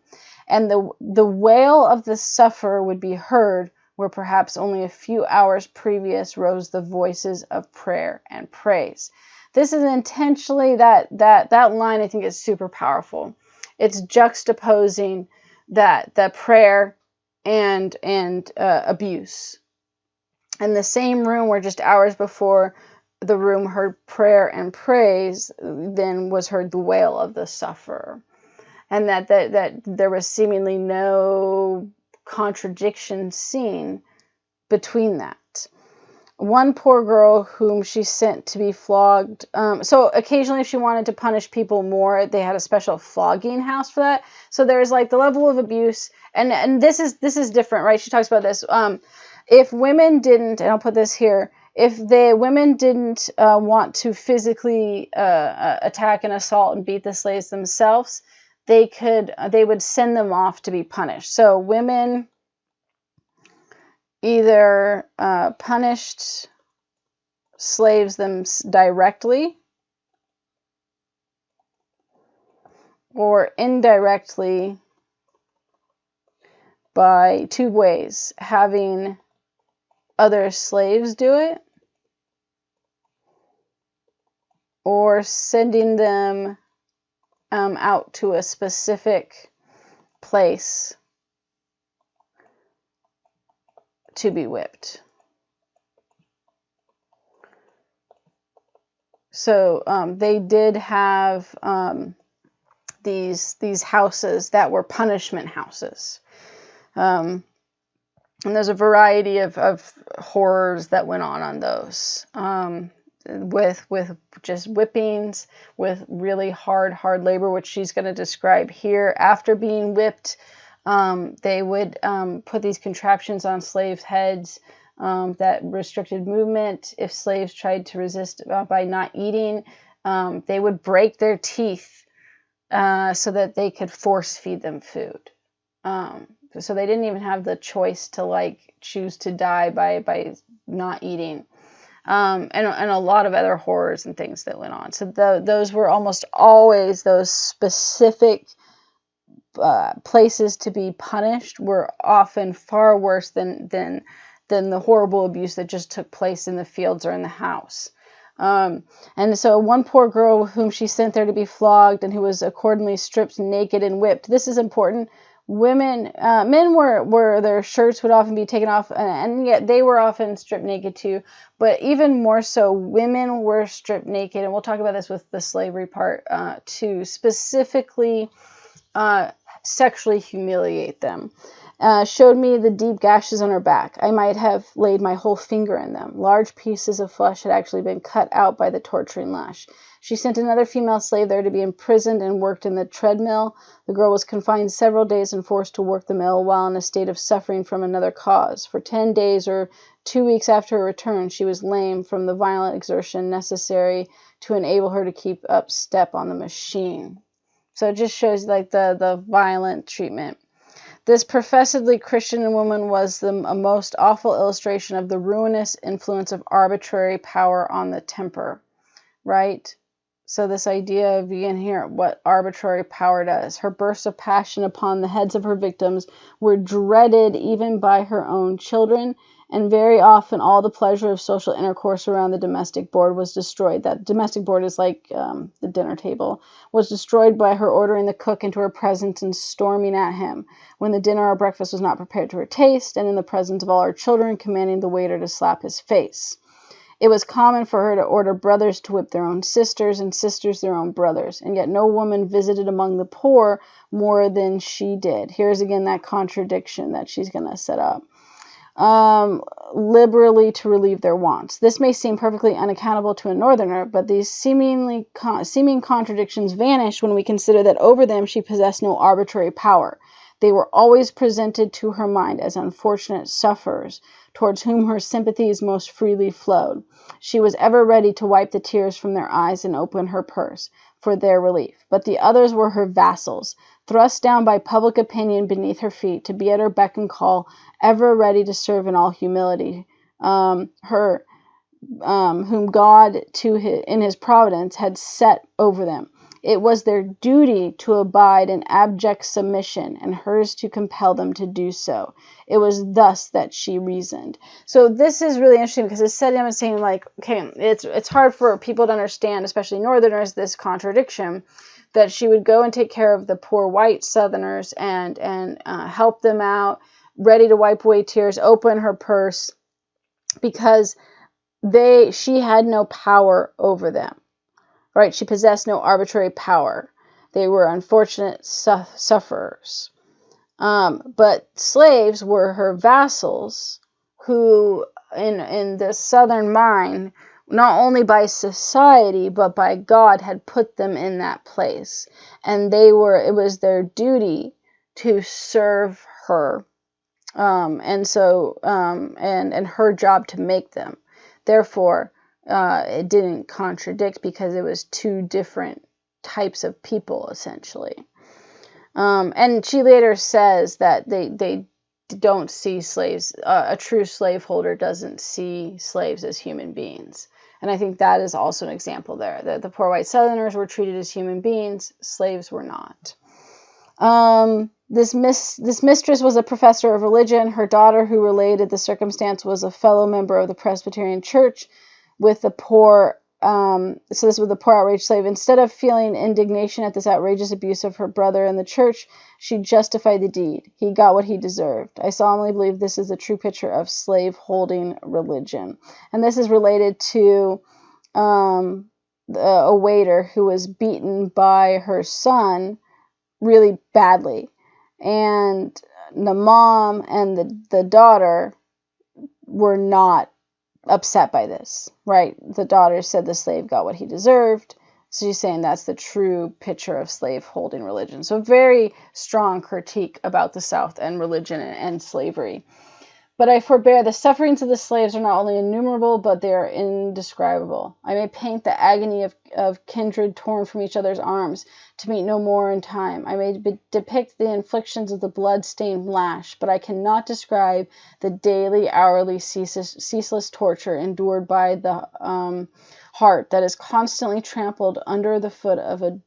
[SPEAKER 1] And the wail of the sufferer would be heard where perhaps only a few hours previous rose the voices of prayer and praise. This is intentionally, that line I think is super powerful. It's juxtaposing that prayer and abuse. And the same room where just hours before the room heard prayer and praise, then was heard the wail of the sufferer. And that there was seemingly no contradiction seen between that. One poor girl whom she sent to be flogged. So occasionally if she wanted to punish people more, they had a special flogging house for that. So there's like the level of abuse. And this is different, right? She talks about this. If women didn't, and I'll put this here, if the women didn't want to physically attack and assault and beat the slaves themselves, they would send them off to be punished. So women either punished slaves them directly or indirectly by two ways: having other slaves do it, or sending them out to a specific place to be whipped. So they did have these houses that were punishment houses. And there's a variety of horrors that went on those. With just whippings, with really hard labor, which she's going to describe here. After being whipped, they would put these contraptions on slaves' heads that restricted movement. If slaves tried to resist by not eating, they would break their teeth so that they could force feed them food. So they didn't even have the choice to choose to die by not eating. And a lot of other horrors and things that went on. So those were almost always those specific places to be punished were often far worse than the horrible abuse that just took place in the fields or in the house. And so one poor girl whom she sent there to be flogged and who was accordingly stripped naked and whipped. This is important. Men were their shirts would often be taken off, and yet they were often stripped naked too. But even more so, women were stripped naked, and we'll talk about this with the slavery part to specifically sexually humiliate them. Showed me the deep gashes on her back. I might have laid my whole finger in them. Large pieces of flesh had actually been cut out by the torturing lash. She sent another female slave there to be imprisoned and worked in the treadmill. The girl was confined several days and forced to work the mill while in a state of suffering from another cause. For 10 days or 2 weeks after her return, she was lame from the violent exertion necessary to enable her to keep up step on the machine. So it just shows the violent treatment. This professedly Christian woman was a most awful illustration of the ruinous influence of arbitrary power on the temper, right? So this idea of, you can hear what arbitrary power does. Her bursts of passion upon the heads of her victims were dreaded even by her own children, and very often all the pleasure of social intercourse around the domestic board was destroyed. That domestic board is like the dinner table, was destroyed by her ordering the cook into her presence and storming at him when the dinner or breakfast was not prepared to her taste, and in the presence of all her children commanding the waiter to slap his face. It was common for her to order brothers to whip their own sisters and sisters their own brothers, and yet no woman visited among the poor more than she did. Here's again that contradiction that she's going to set up. Liberally to relieve their wants. This may seem perfectly unaccountable to a northerner, but these seeming contradictions vanish when we consider that over them she possessed no arbitrary power. They were always presented to her mind as unfortunate sufferers, towards whom her sympathies most freely flowed. She was ever ready to wipe the tears from their eyes and open her purse for their relief. But the others were her vassals, thrust down by public opinion beneath her feet, to be at her beck and call, ever ready to serve in all humility. Whom God, in his providence, had set over them. It was their duty to abide in abject submission, and hers to compel them to do so. It was thus that she reasoned. So this is really interesting, because it's setting up and saying, okay, it's hard for people to understand, especially northerners, this contradiction, that she would go and take care of the poor white southerners and help them out, ready to wipe away tears, open her purse, because she had no power over them. Right? She possessed no arbitrary power. They were unfortunate sufferers. But slaves were her vassals, who, in the southern mind, not only by society, but by God, had put them in that place. And it was their duty to serve her. And her job to make them. Therefore, it didn't contradict because it was two different types of people, essentially. And she later says that they don't see slaves, a true slaveholder doesn't see slaves as human beings. And I think that is also an example there, that the poor white Southerners were treated as human beings, slaves were not. This mistress was a professor of religion. Her daughter, who related the circumstance, was a fellow member of the Presbyterian Church with the poor. So this was the poor outraged slave. Instead of feeling indignation at this outrageous abuse of her brother in the church, she justified the deed. He got what he deserved. I solemnly believe this is a true picture of slave-holding religion. And this is related to a waiter who was beaten by her son really badly. And the mom and the daughter were not upset by this, right? The daughter said the slave got what he deserved. So she's saying that's the true picture of slave-holding religion. So very strong critique about the South and religion and slavery. But I forbear, the sufferings of the slaves are not only innumerable, but they are indescribable. I may paint the agony of kindred torn from each other's arms, to meet no more in time. I may depict the inflictions of the blood-stained lash, but I cannot describe the daily, hourly, ceaseless torture endured by the heart that is constantly trampled under the foot of a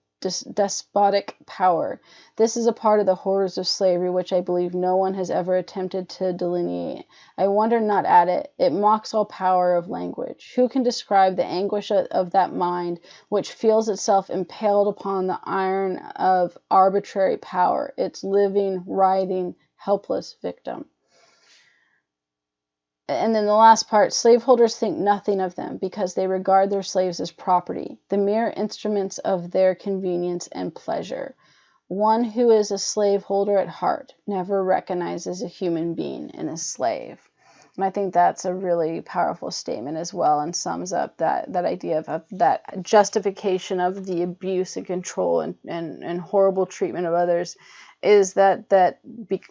[SPEAKER 1] despotic power. This is a part of the horrors of slavery which I believe no one has ever attempted to delineate. I wonder not at it. It mocks all power of language. Who can describe the anguish of that mind which feels itself impaled upon the iron of arbitrary power, its living, writhing, helpless victim? And then the last part, slaveholders think nothing of them because they regard their slaves as property, the mere instruments of their convenience and pleasure. One who is a slaveholder at heart never recognizes a human being in a slave. And I think that's a really powerful statement as well, and sums up that idea of that justification of the abuse and control and horrible treatment of others, is that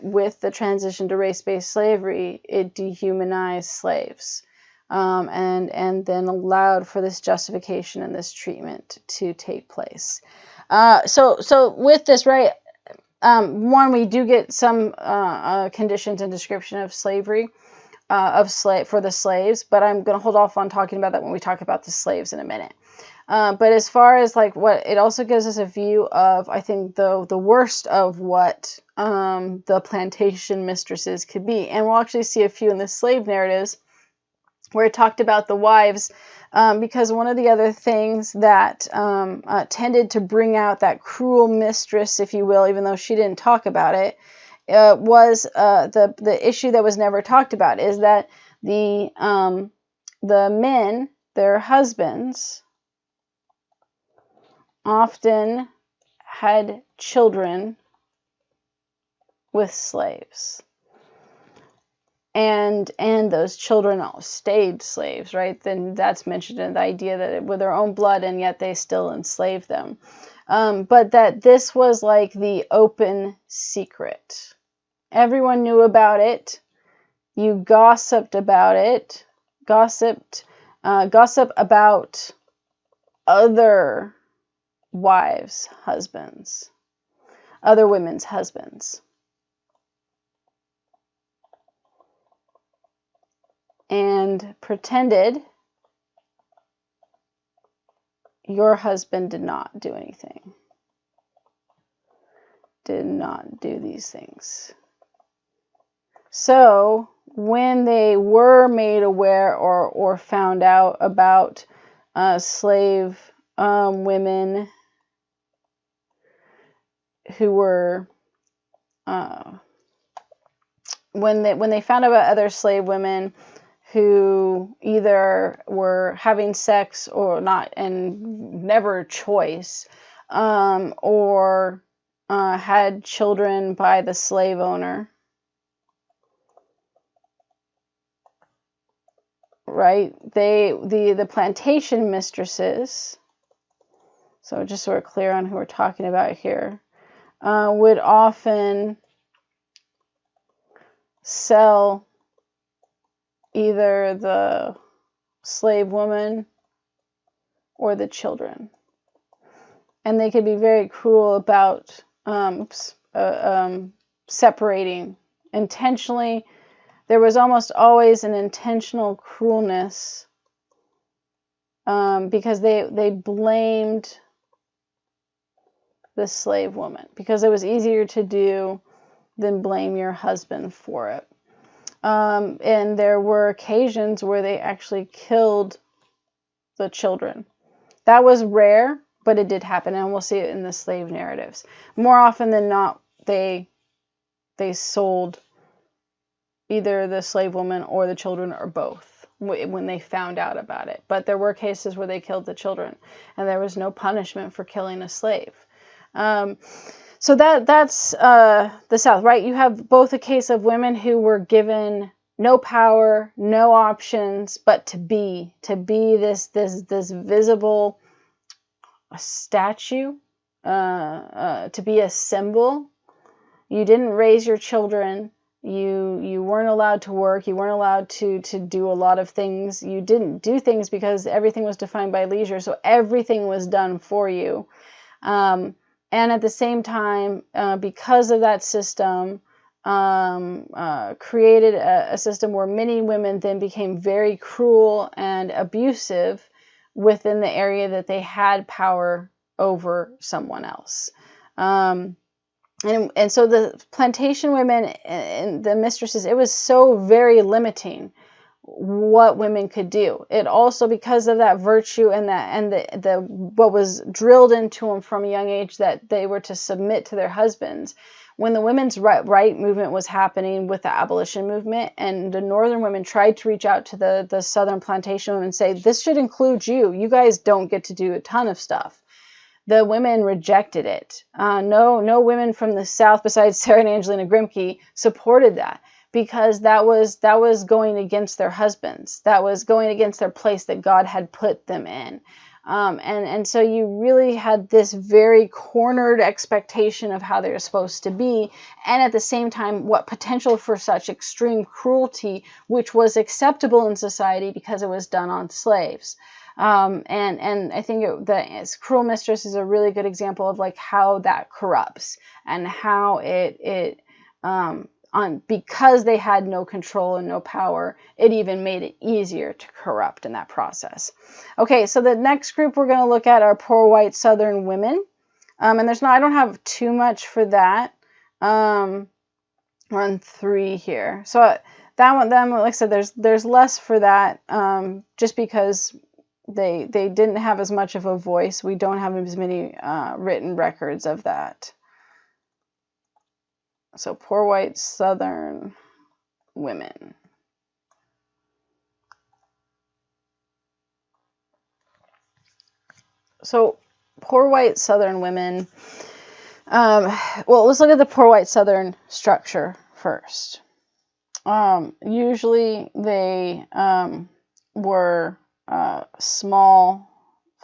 [SPEAKER 1] with the transition to race-based slavery, it dehumanized slaves, and then allowed for this justification and this treatment to take place. So with this, right, one, we do get some conditions and description of slavery, for the slaves, but I'm going to hold off on talking about that when we talk about the slaves in a minute. But as far as like what it also gives us a view of, I think the worst of what the plantation mistresses could be, and we'll actually see a few in the slave narratives where it talked about the wives, because one of the other things that tended to bring out that cruel mistress, if you will, even though she didn't talk about it, was the issue that was never talked about, is that the men, their husbands, often had children with slaves, and those children all stayed slaves, right? Then that's mentioned in the idea that it, with their own blood, and yet they still enslaved them. But that this was like the open secret. Everyone knew about it. You gossiped about it. Gossip about other wives' husbands, other women's husbands. And pretended your husband did not do anything. Did not do these things. So when they were made aware or found out about slave women who were when they found out about other slave women who either were having sex or not, and never choice, or had children by the slave owner, right? The plantation mistresses, so just so we're clear on who we're talking about here, would often sell either the slave woman, or the children. And they could be very cruel about separating intentionally. There was almost always an intentional cruelness because they blamed the slave woman because it was easier to do than blame your husband for it. And there were occasions where they actually killed the children. That was rare, but it did happen, and we'll see it in the slave narratives. More often than not, they sold either the slave woman or the children or both when they found out about it. But there were cases where they killed the children, and there was no punishment for killing a slave. So that's the South, right? You have both a case of women who were given no power, no options, but to be this visible statue, to be a symbol. You didn't raise your children. You weren't allowed to work. You weren't allowed to do a lot of things. You didn't do things because everything was defined by leisure. So everything was done for you. And at the same time, because of that system, created a system where many women then became very cruel and abusive within the area that they had power over someone else. And so the plantation women and the mistresses, it was so very limiting what women could do. It also, because of that virtue and the what was drilled into them from a young age, that they were to submit to their husbands. When the women's right movement was happening with the abolition movement, and the northern women tried to reach out to the southern plantation women and say, this should include you. You guys don't get to do a ton of stuff. The women rejected it. No women from the South, besides Sarah and Angelina Grimke, supported that, because that was going against their husbands. That was going against their place that God had put them in. And so you really had this very cornered expectation of how they were supposed to be, and at the same time, what potential for such extreme cruelty, which was acceptable in society because it was done on slaves. And I think the Cruel Mistress is a really good example of like how that corrupts, and how it because they had no control and no power, it even made it easier to corrupt in that process. Okay, so the next group we're going to look at are poor white Southern women. And I don't have too much for that. We're on 3 here. So that one, like I said, there's less for that, just because they didn't have as much of a voice. We don't have as many written records of that. So poor white Southern women. So poor white Southern women. Well, let's look at the poor white Southern structure first. Usually they were small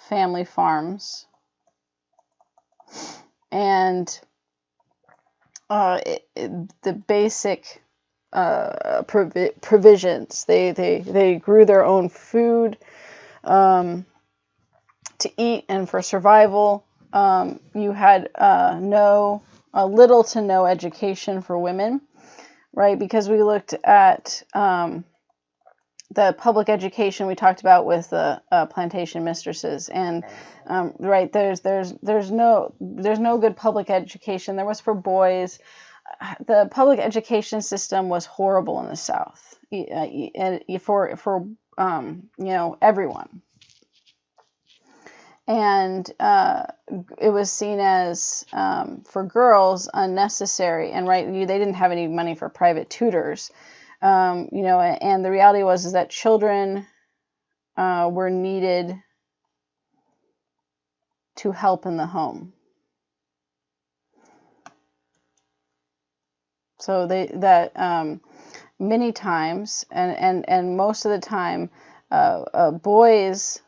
[SPEAKER 1] family farms, and the basic provisions. They grew their own food to eat and for survival. You had little to no education for women, right? Because we looked at the public education we talked about with the Plantation Mistresses, and right, there's no good public education. There was for boys. The public education system was horrible in the South, for everyone, and it was seen as for girls unnecessary. And right, they didn't have any money for private tutors. And the reality was that children were needed to help in the home. So many times, and most of the time, boys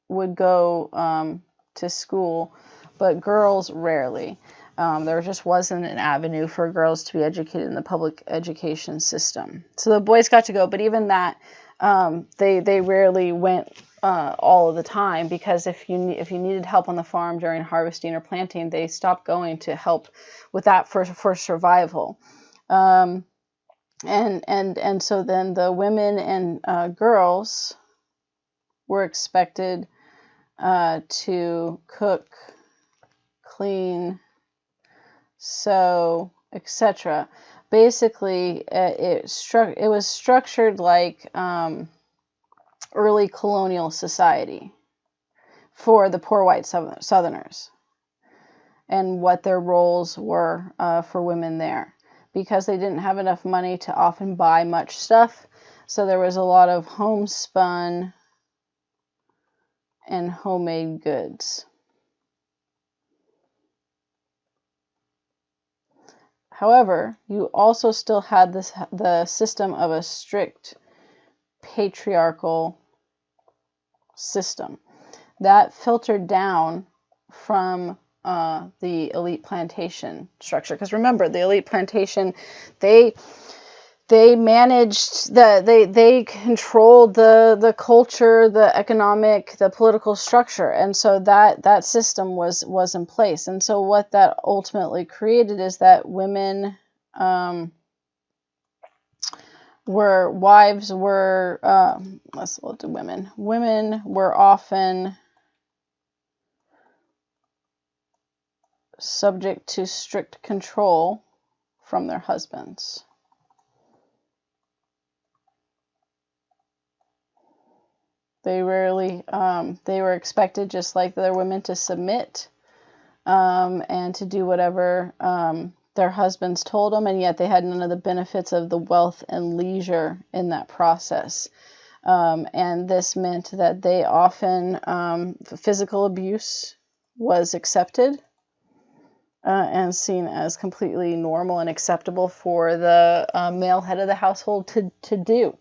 [SPEAKER 1] would go to school, but girls rarely. There just wasn't an avenue for girls to be educated in the public education system. So the boys got to go, but even that, they rarely went all of the time, because if you needed help on the farm during harvesting or planting, they stopped going to help with that for survival. And so then the women and girls were expected to cook, clean, sew, etc. Basically, it was structured like early colonial society for the poor white Southerners, and what their roles were for women there, because they didn't have enough money to often buy much stuff. So there was a lot of homespun and homemade goods. However, you also still had the system of a strict patriarchal system that filtered down from the elite plantation structure. Because remember, the elite plantation, they managed they controlled the culture, the economic, the political structure, and so that system was in place. And so what that ultimately created is that women women were often subject to strict control from their husbands. They rarely, they were expected, just like the other women, to submit and to do whatever their husbands told them, and yet they had none of the benefits of the wealth and leisure in that process. And this meant that they often, physical abuse was accepted and seen as completely normal and acceptable for the male head of the household to do.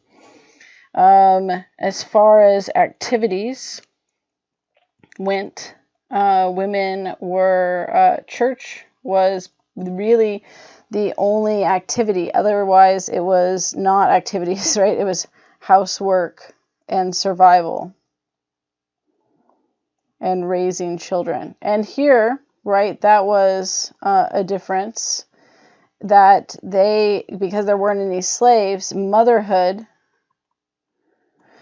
[SPEAKER 1] As far as activities went, women were, church was really the only activity. Otherwise, it was not activities, right? It was housework and survival and raising children. And here, right, that was a difference, that because there weren't any slaves, motherhood.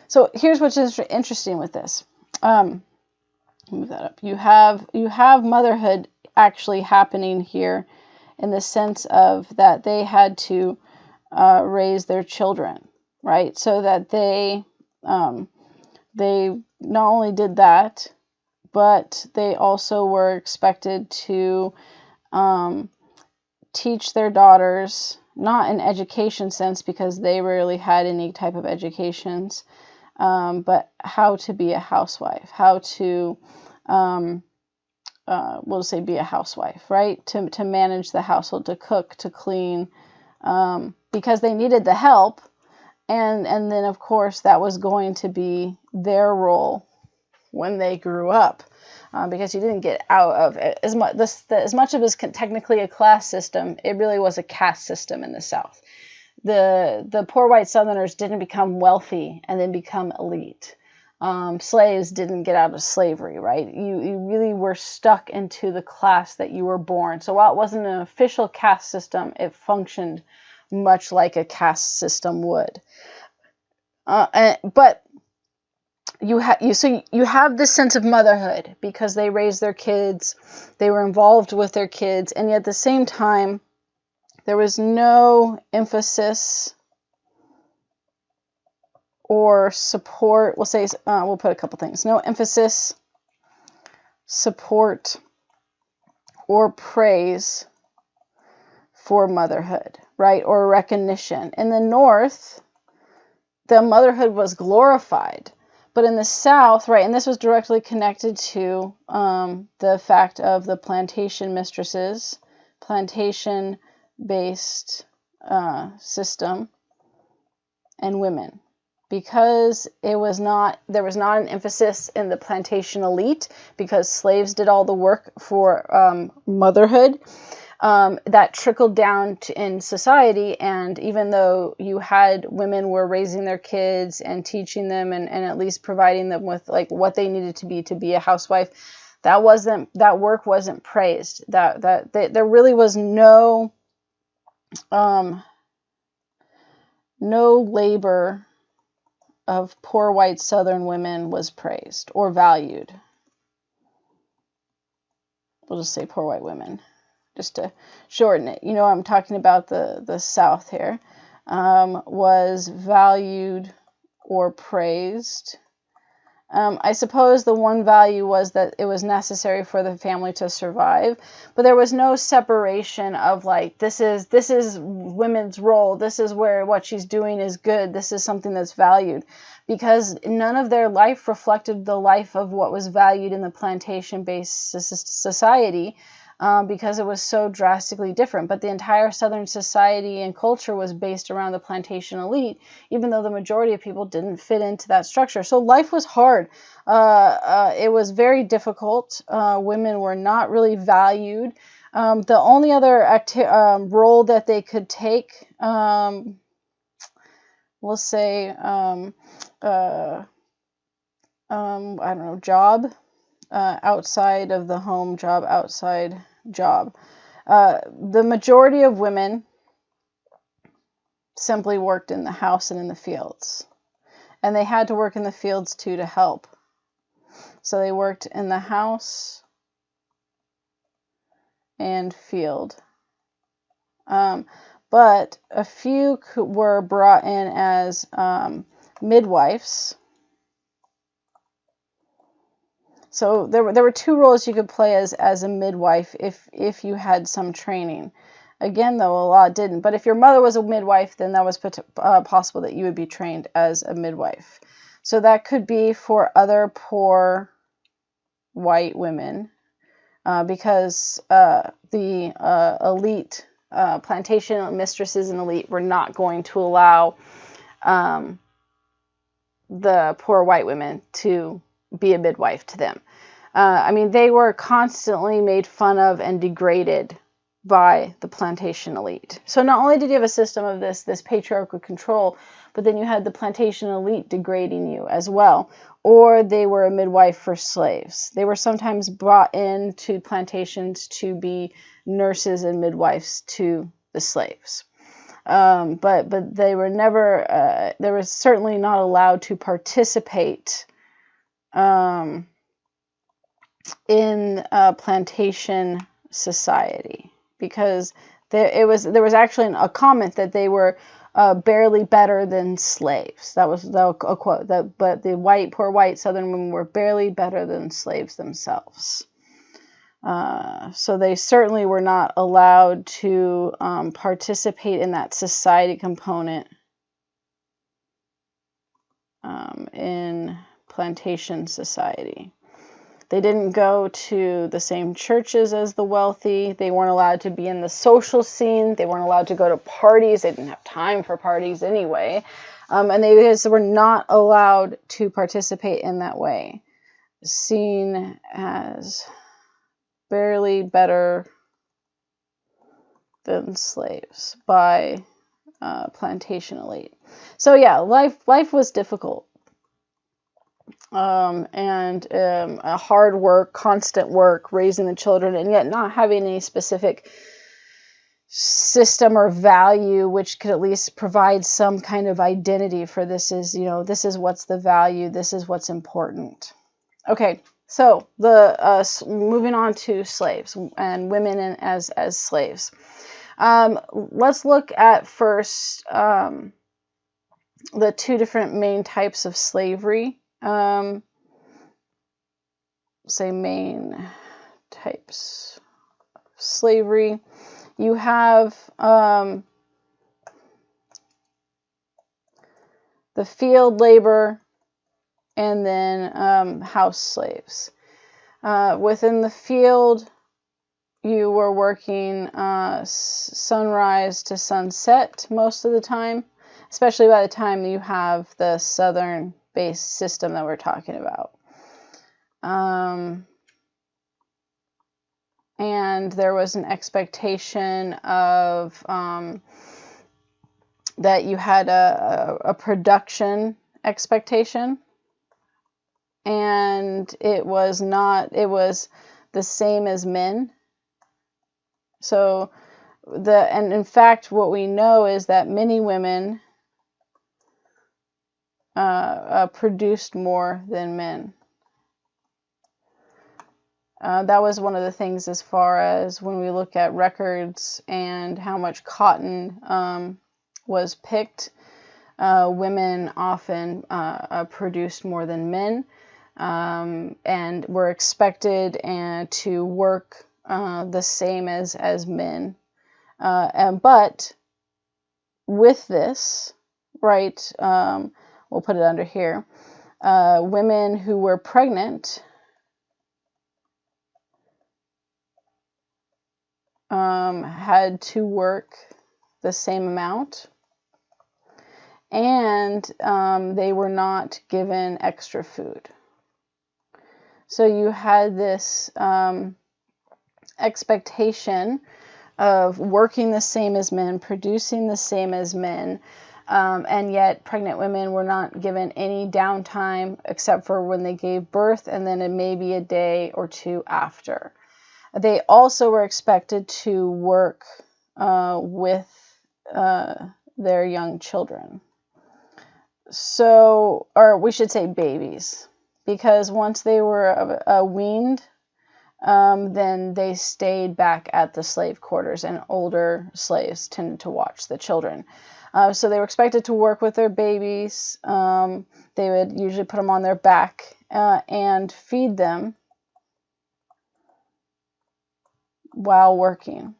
[SPEAKER 1] So here's what's interesting with this. Move that up. You have motherhood actually happening here, in the sense of that they had to raise their children, right? So that they not only did that, but they also were expected to teach their daughters, not in education sense, because they rarely had any type of educations, but how to be a housewife, how to, we'll say, be a housewife, right? To manage the household, to cook, to clean, because they needed the help. And then, of course, that was going to be their role when they grew up, because you didn't get out of it. As much of it is technically a class system, it really was a caste system in the South. The poor white Southerners didn't become wealthy and then become elite. Slaves didn't get out of slavery, right? You really were stuck into the class that you were born. So while it wasn't an official caste system, it functioned much like a caste system would. But you have this sense of motherhood, because they raised their kids, they were involved with their kids, and yet at the same time, there was no emphasis or support. We'll put a couple things. No emphasis, support, or praise for motherhood, right? Or recognition. In the North, the motherhood was glorified. But in the South, right, and this was directly connected to the fact of the plantation mistresses, plantation-based system, and women. Because there was not an emphasis in the plantation elite, because slaves did all the work for motherhood. that trickled down in society. And even though you had women were raising their kids and teaching them and at least providing them with like what they needed to be a housewife, that work wasn't praised. There really was no labor of poor white Southern women was praised or valued. We'll just say poor white women, just to shorten it. You know, I'm talking about the South here, was valued or praised. I suppose the one value was that it was necessary for the family to survive, but there was no separation of like, this is women's role. This is where what she's doing is good. This is something that's valued, because none of their life reflected the life of what was valued in the plantation-based society, because it was so drastically different. But the entire Southern society and culture was based around the plantation elite, even though the majority of people didn't fit into that structure. So life was hard. It was very difficult. Women were not really valued. The only other role that they could take, we'll say, I don't know, job, outside of the home, job. The majority of women simply worked in the house and in the fields. And they had to work in the fields too to help. So they worked in the house and field. But a few were brought in as midwives. So there were two roles you could play as a midwife if you had some training. Again, though, a lot didn't. But if your mother was a midwife, then that was possible that you would be trained as a midwife. So that could be for other poor white women, because the elite, plantation mistresses and elite were not going to allow the poor white women to be a midwife to them. I mean, they were constantly made fun of and degraded by the plantation elite. So not only did you have a system of this patriarchal control, but then you had the plantation elite degrading you as well. Or they were a midwife for slaves. They were sometimes brought into plantations to be nurses and midwives to the slaves. But they were never, they were certainly not allowed to participate in plantation society, because there was actually a comment that they were barely better than slaves. That was a quote. But the poor white Southern women were barely better than slaves themselves. So they certainly were not allowed to participate in that society component in plantation society. They didn't go to the same churches as the wealthy. They weren't allowed to be in the social scene. They weren't allowed to go to parties. They didn't have time for parties anyway. And they were not allowed to participate in that way. Seen as barely better than slaves by plantation elite. So yeah, life was difficult. And a hard work, constant work, raising the children, and yet not having any specific system or value which could at least provide some kind of identity for this is, this is what's the value, this is what's important. Okay, so moving on to slaves and women as slaves. Let's look at first the two different main types of slavery. Say main types of slavery. You have the field labor and then house slaves. Within the field, you were working sunrise to sunset most of the time, especially by the time you have the Southern-based system that we're talking about. and there was an expectation of that you had a production expectation, and it was the same as men. So and in fact, what we know is that many women produced more than men. That was one of the things as far as when we look at records and how much cotton was picked. Women often produced more than men, and were expected to work the same as men. But with this, right, we'll put it under here, women who were pregnant had to work the same amount, and they were not given extra food. So you had this expectation of working the same as men, producing the same as men, and yet pregnant women were not given any downtime except for when they gave birth, and then it may be a day or two after. They also were expected to work with their young children. So, or we should say babies, because once they were weaned, then they stayed back at the slave quarters, and older slaves tended to watch the children. So they were expected to work with their babies. They would usually put them on their back and feed them while working.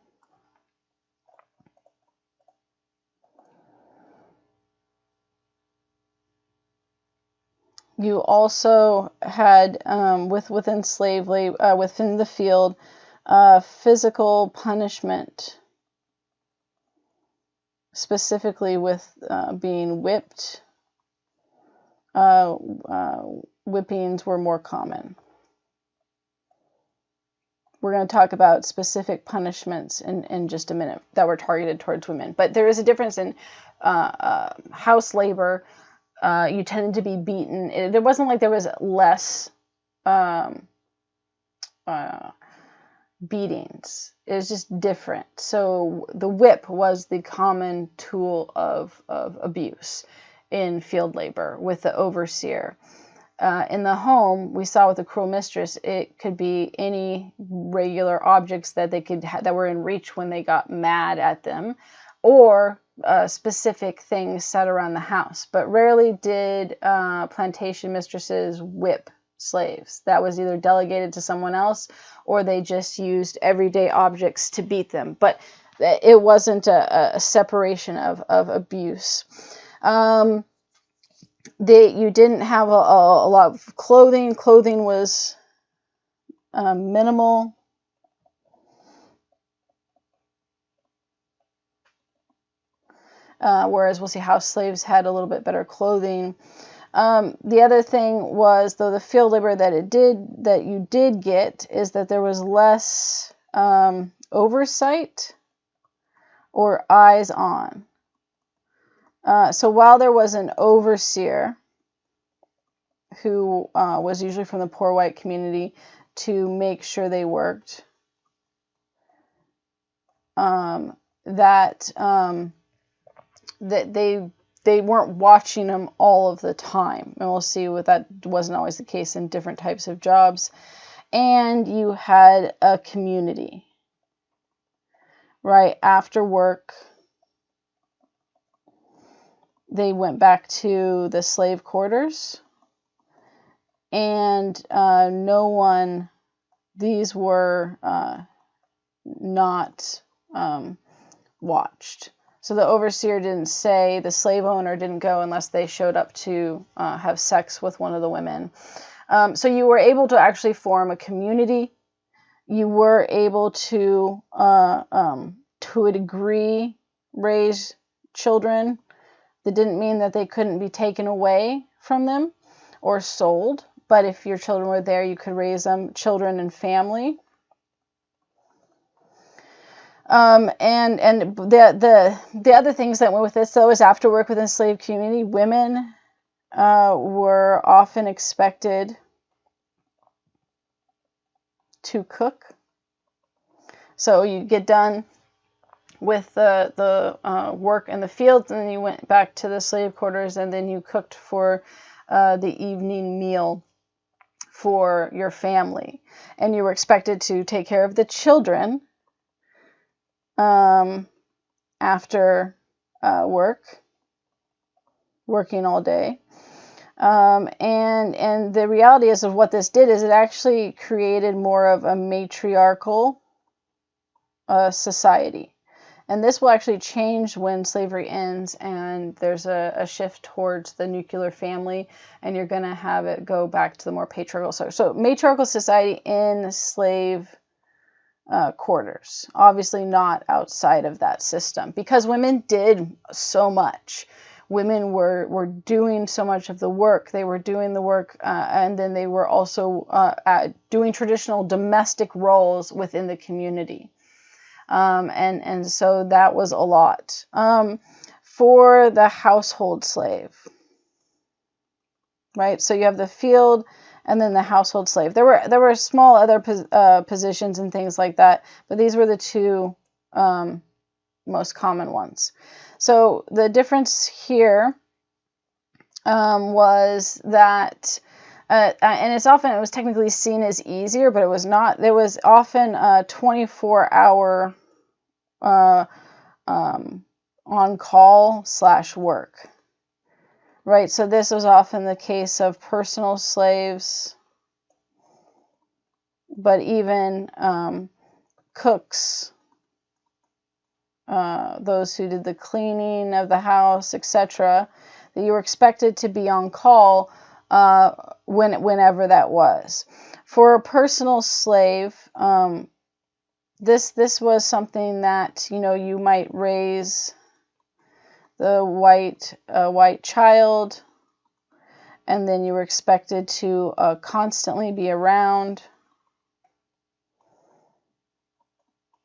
[SPEAKER 1] You also had within slave labor, within the field, physical punishment, specifically with being whipped. Whippings were more common. We're going to talk about specific punishments in just a minute that were targeted towards women. But there is a difference in house labor. You tended to be beaten. It wasn't like there was less beatings. It was just different. So the whip was the common tool of abuse in field labor with the overseer. In the home, we saw with the Cruel Mistress, it could be any regular objects that they could that were in reach when they got mad at them, or specific things set around the house. But rarely did plantation mistresses whip slaves. That was either delegated to someone else, or they just used everyday objects to beat them. But it wasn't a separation of abuse. You didn't have a lot of clothing. Clothing was minimal. Whereas we'll see house slaves had a little bit better clothing. The other thing was, though, the field labor that you did get is that there was less oversight or eyes on. So while there was an overseer who was usually from the poor white community to make sure they worked, that they weren't watching them all of the time. And we'll see that wasn't always the case in different types of jobs. And you had a community. Right after work, they went back to the slave quarters. And these were not watched. So the overseer didn't say, the slave owner didn't go unless they showed up to have sex with one of the women. So you were able to actually form a community. You were able to a degree, raise children. That didn't mean that they couldn't be taken away from them or sold. But if your children were there, you could raise them, children and family. And the other things that went with this, though, is after work within the slave community, women were often expected to cook. So you get done with the work in the fields, and then you went back to the slave quarters, and then you cooked for the evening meal for your family. And you were expected to take care of the children after working all day. And the reality is of what this did is it actually created more of a matriarchal society. And this will actually change when slavery ends and there's a shift towards the nuclear family, and you're going to have it go back to the more patriarchal. So matriarchal society in slave quarters, obviously not outside of that system, because women did so much. Women were doing so much of the work. They were doing the work, and then they were also doing traditional domestic roles within the community. And so that was a lot. For the household slave, right? So you have the field and then the household slave. There were small other positions and things like that, but these were the two most common ones. So the difference here was that, and it was technically seen as easier, but it was not. There was often a 24-hour on-call / work, right? So this was often the case of personal slaves, but even cooks, those who did the cleaning of the house, etc., that you were expected to be on call whenever that was. For a personal slave, this was something that, you might raise the white child, and then you were expected to constantly be around.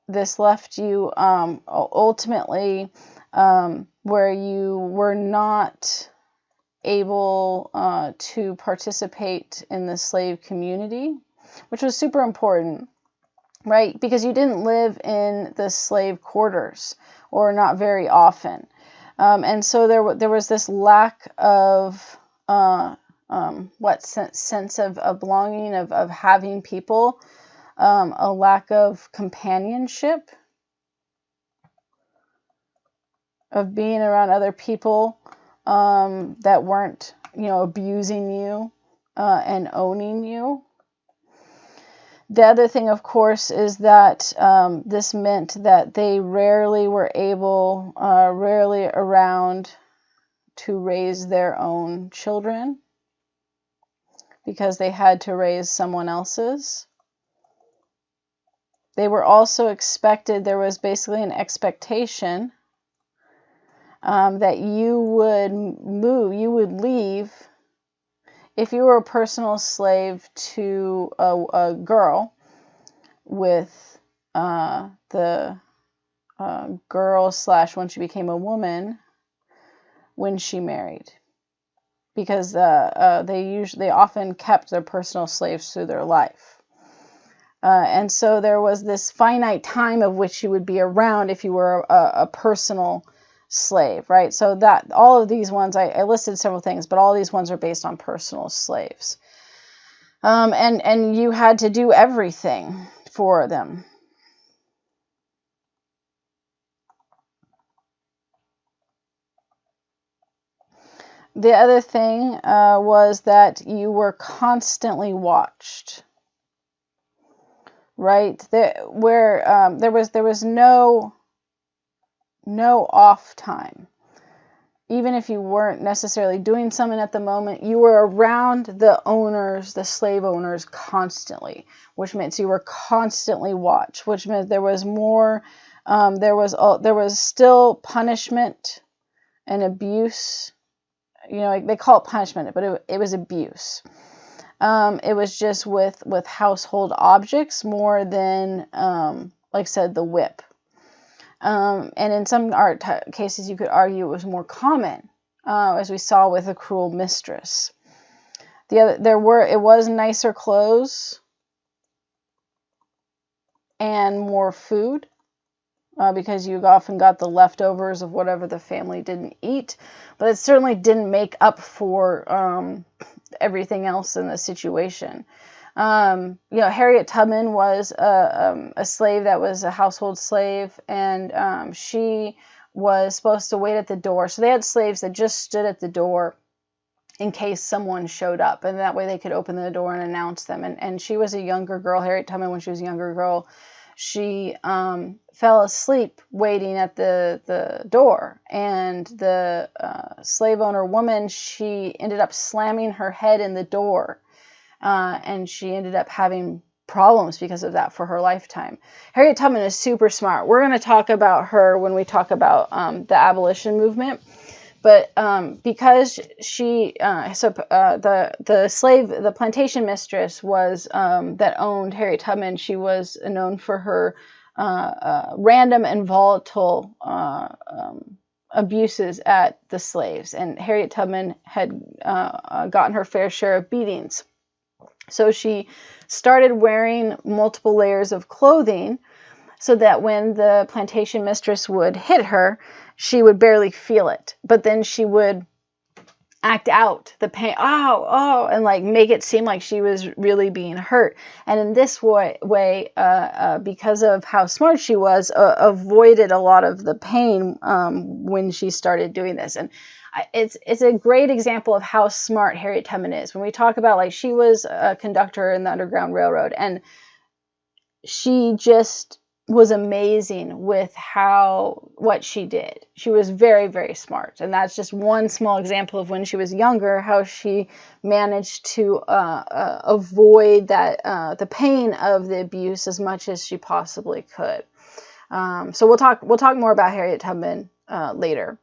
[SPEAKER 1] This left you ultimately where you were not able to participate in the slave community, which was super important, right? Because you didn't live in the slave quarters, or not very often. And so there was this lack of sense of belonging, of having people, a lack of companionship, of being around other people that weren't, abusing you and owning you. The other thing, of course, is that this meant that they rarely were rarely around to raise their own children, because they had to raise someone else's. They were also expected, there was basically an expectation that you would leave. If you were a personal slave to a girl, with the girl / when she became a woman, when she married, because they often kept their personal slaves through their life. And so there was this finite time of which you would be around if you were a personal slave, right? So that all of these ones, I listed several things, but all these ones are based on personal slaves. And you had to do everything for them. The other thing was that you were constantly watched, right? There was no off time. Even if you weren't necessarily doing something at the moment, you were around the slave owners constantly, which meant you were constantly watched, which meant there was more, there was still punishment and abuse. They call it punishment, but it was abuse. It was just with household objects more than, like I said, the whip. And in some cases, you could argue it was more common, as we saw with a cruel mistress. It was nicer clothes and more food, because you often got the leftovers of whatever the family didn't eat, but it certainly didn't make up for everything else in the situation. Harriet Tubman was a slave that was a household slave, and she was supposed to wait at the door. So they had slaves that just stood at the door in case someone showed up, and that way they could open the door and announce them. And she was a younger girl, Harriet Tubman, when she was a younger girl, she fell asleep waiting at the door, and the slave owner woman, she ended up slamming her head in the door, and she ended up having problems because of that for her lifetime. Harriet Tubman is super smart. We're going to talk about her when we talk about the abolition movement. But because the plantation mistress was that owned Harriet Tubman, she was known for her random and volatile abuses at the slaves. And Harriet Tubman had gotten her fair share of beatings. So she started wearing multiple layers of clothing so that when the plantation mistress would hit her, she would barely feel it, but then she would act out the pain, and like make it seem like she was really being hurt. And in this way, because of how smart she was, avoided a lot of the pain when she started doing this. And it's a great example of how smart Harriet Tubman is. When we talk about, like, she was a conductor in the Underground Railroad, and she just was amazing with what she did. She was very, very smart. And that's just one small example of when she was younger, how she managed to avoid the pain of the abuse as much as she possibly could. So we'll talk more about Harriet Tubman later.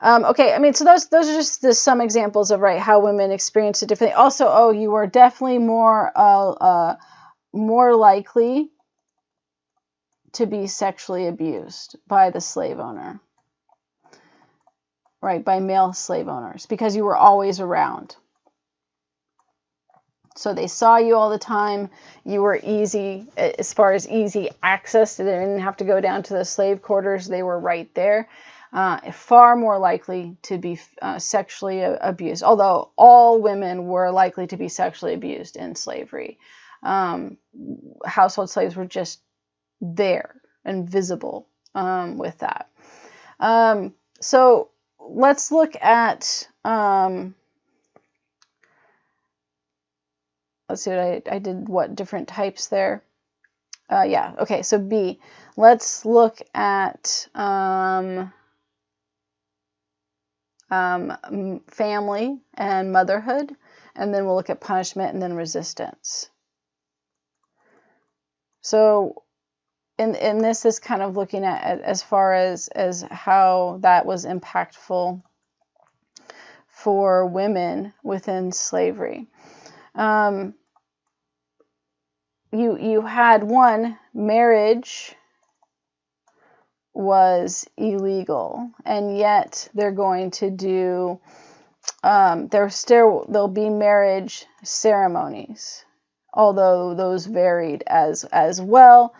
[SPEAKER 1] Okay, I mean, so those are just some examples of how women experience it differently. Also, you were definitely more likely to be sexually abused by the slave owner, right? By male slave owners, because you were always around. So they saw you all the time. You were easy, as far as easy access. They didn't have to go down to the slave quarters. They were right there. Far more likely to be sexually abused, although all women were likely to be sexually abused in slavery. Household slaves were just there and visible with that. So let's look at, let's see what I did, different types there. Yeah, okay, so B. Let's look at family and motherhood, and then we'll look at punishment and then resistance. So in this is kind of looking at as far as how that was impactful for women within slavery. You had one, marriage was illegal, and yet they're going to do there'll be marriage ceremonies, although those varied as well.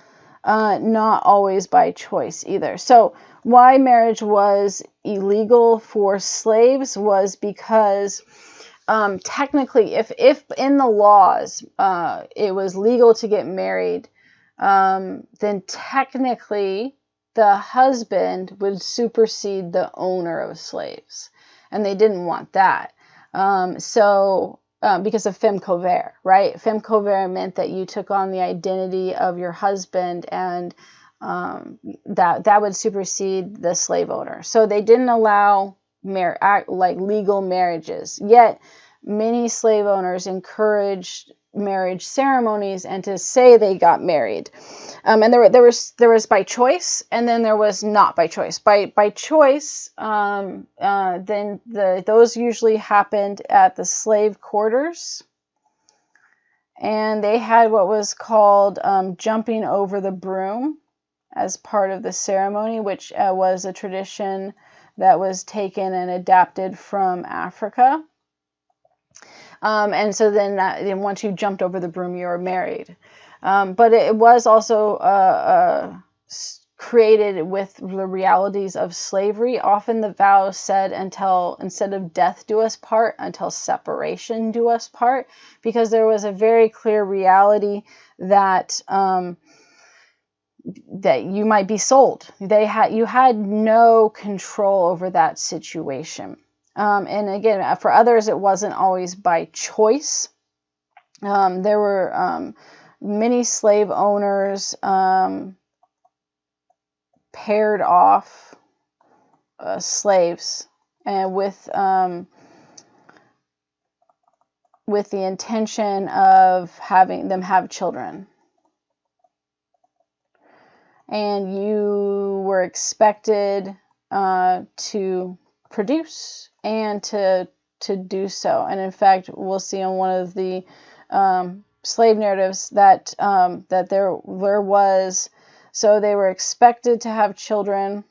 [SPEAKER 1] Not always by choice either. So why marriage was illegal for slaves was because technically, if in the laws it was legal to get married, then technically the husband would supersede the owner of slaves, and they didn't want that. Because of femme covert, right? Femme covert meant that you took on the identity of your husband, and that would supersede the slave owner. So they didn't allow legal marriages. Yet many slave owners encouraged marriage ceremonies and to say they got married. And there was by choice, and then there was not by choice. By choice, then those usually happened at the slave quarters, and they had what was called jumping over the broom as part of the ceremony, which was a tradition that was taken and adapted from Africa. And so then once you jumped over the broom, you were married. But it was also created with the realities of slavery. Often the vow said, until, instead of death do us part, until separation do us part, because there was a very clear reality that that you might be sold. You had no control over that situation. And again, for others, it wasn't always by choice. There were many slave owners paired off slaves and with the intention of having them have children. And you were expected to produce and to do so. And in fact, we'll see on one of the slave narratives that that there was. So they were expected to have children,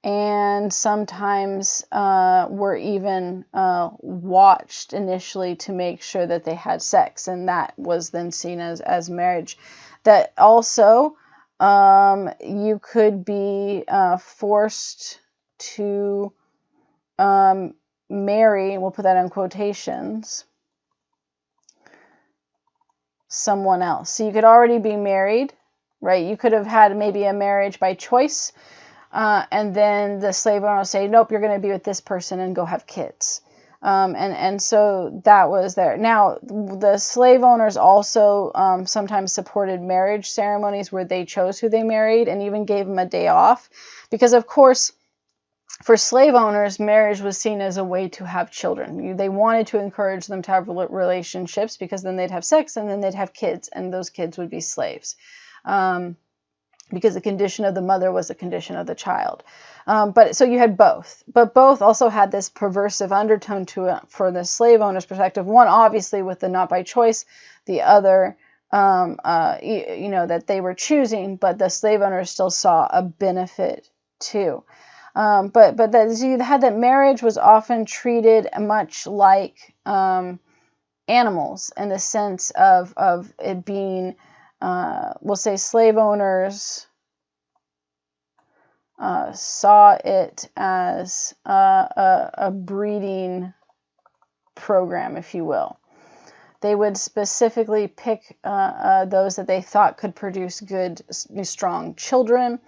[SPEAKER 1] and sometimes were even watched initially to make sure that they had sex, and that was then seen as marriage. That also you could be forced to marry, and we'll put that in quotations, someone else. So you could already be married, right? You could have had maybe a marriage by choice, and then the slave owner will say, nope, you're going to be with this person and go have kids. And so that was there. Now, the slave owners also sometimes supported marriage ceremonies where they chose who they married and even gave them a day off. Because, of course, for slave owners, marriage was seen as a way to have children. They wanted to encourage them to have relationships because then they'd have sex and then they'd have kids, and those kids would be slaves. Because the condition of the mother was the condition of the child. But so you had both. But both also had this perversive undertone to it for the slave owner's perspective. One, obviously, with the not by choice. The other, that they were choosing, but the slave owners still saw a benefit too. But that, so you had that marriage was often treated much like animals, in the sense of it being, we'll say, slave owners saw it as a breeding program, if you will. They would specifically pick those that they thought could produce good, strong children.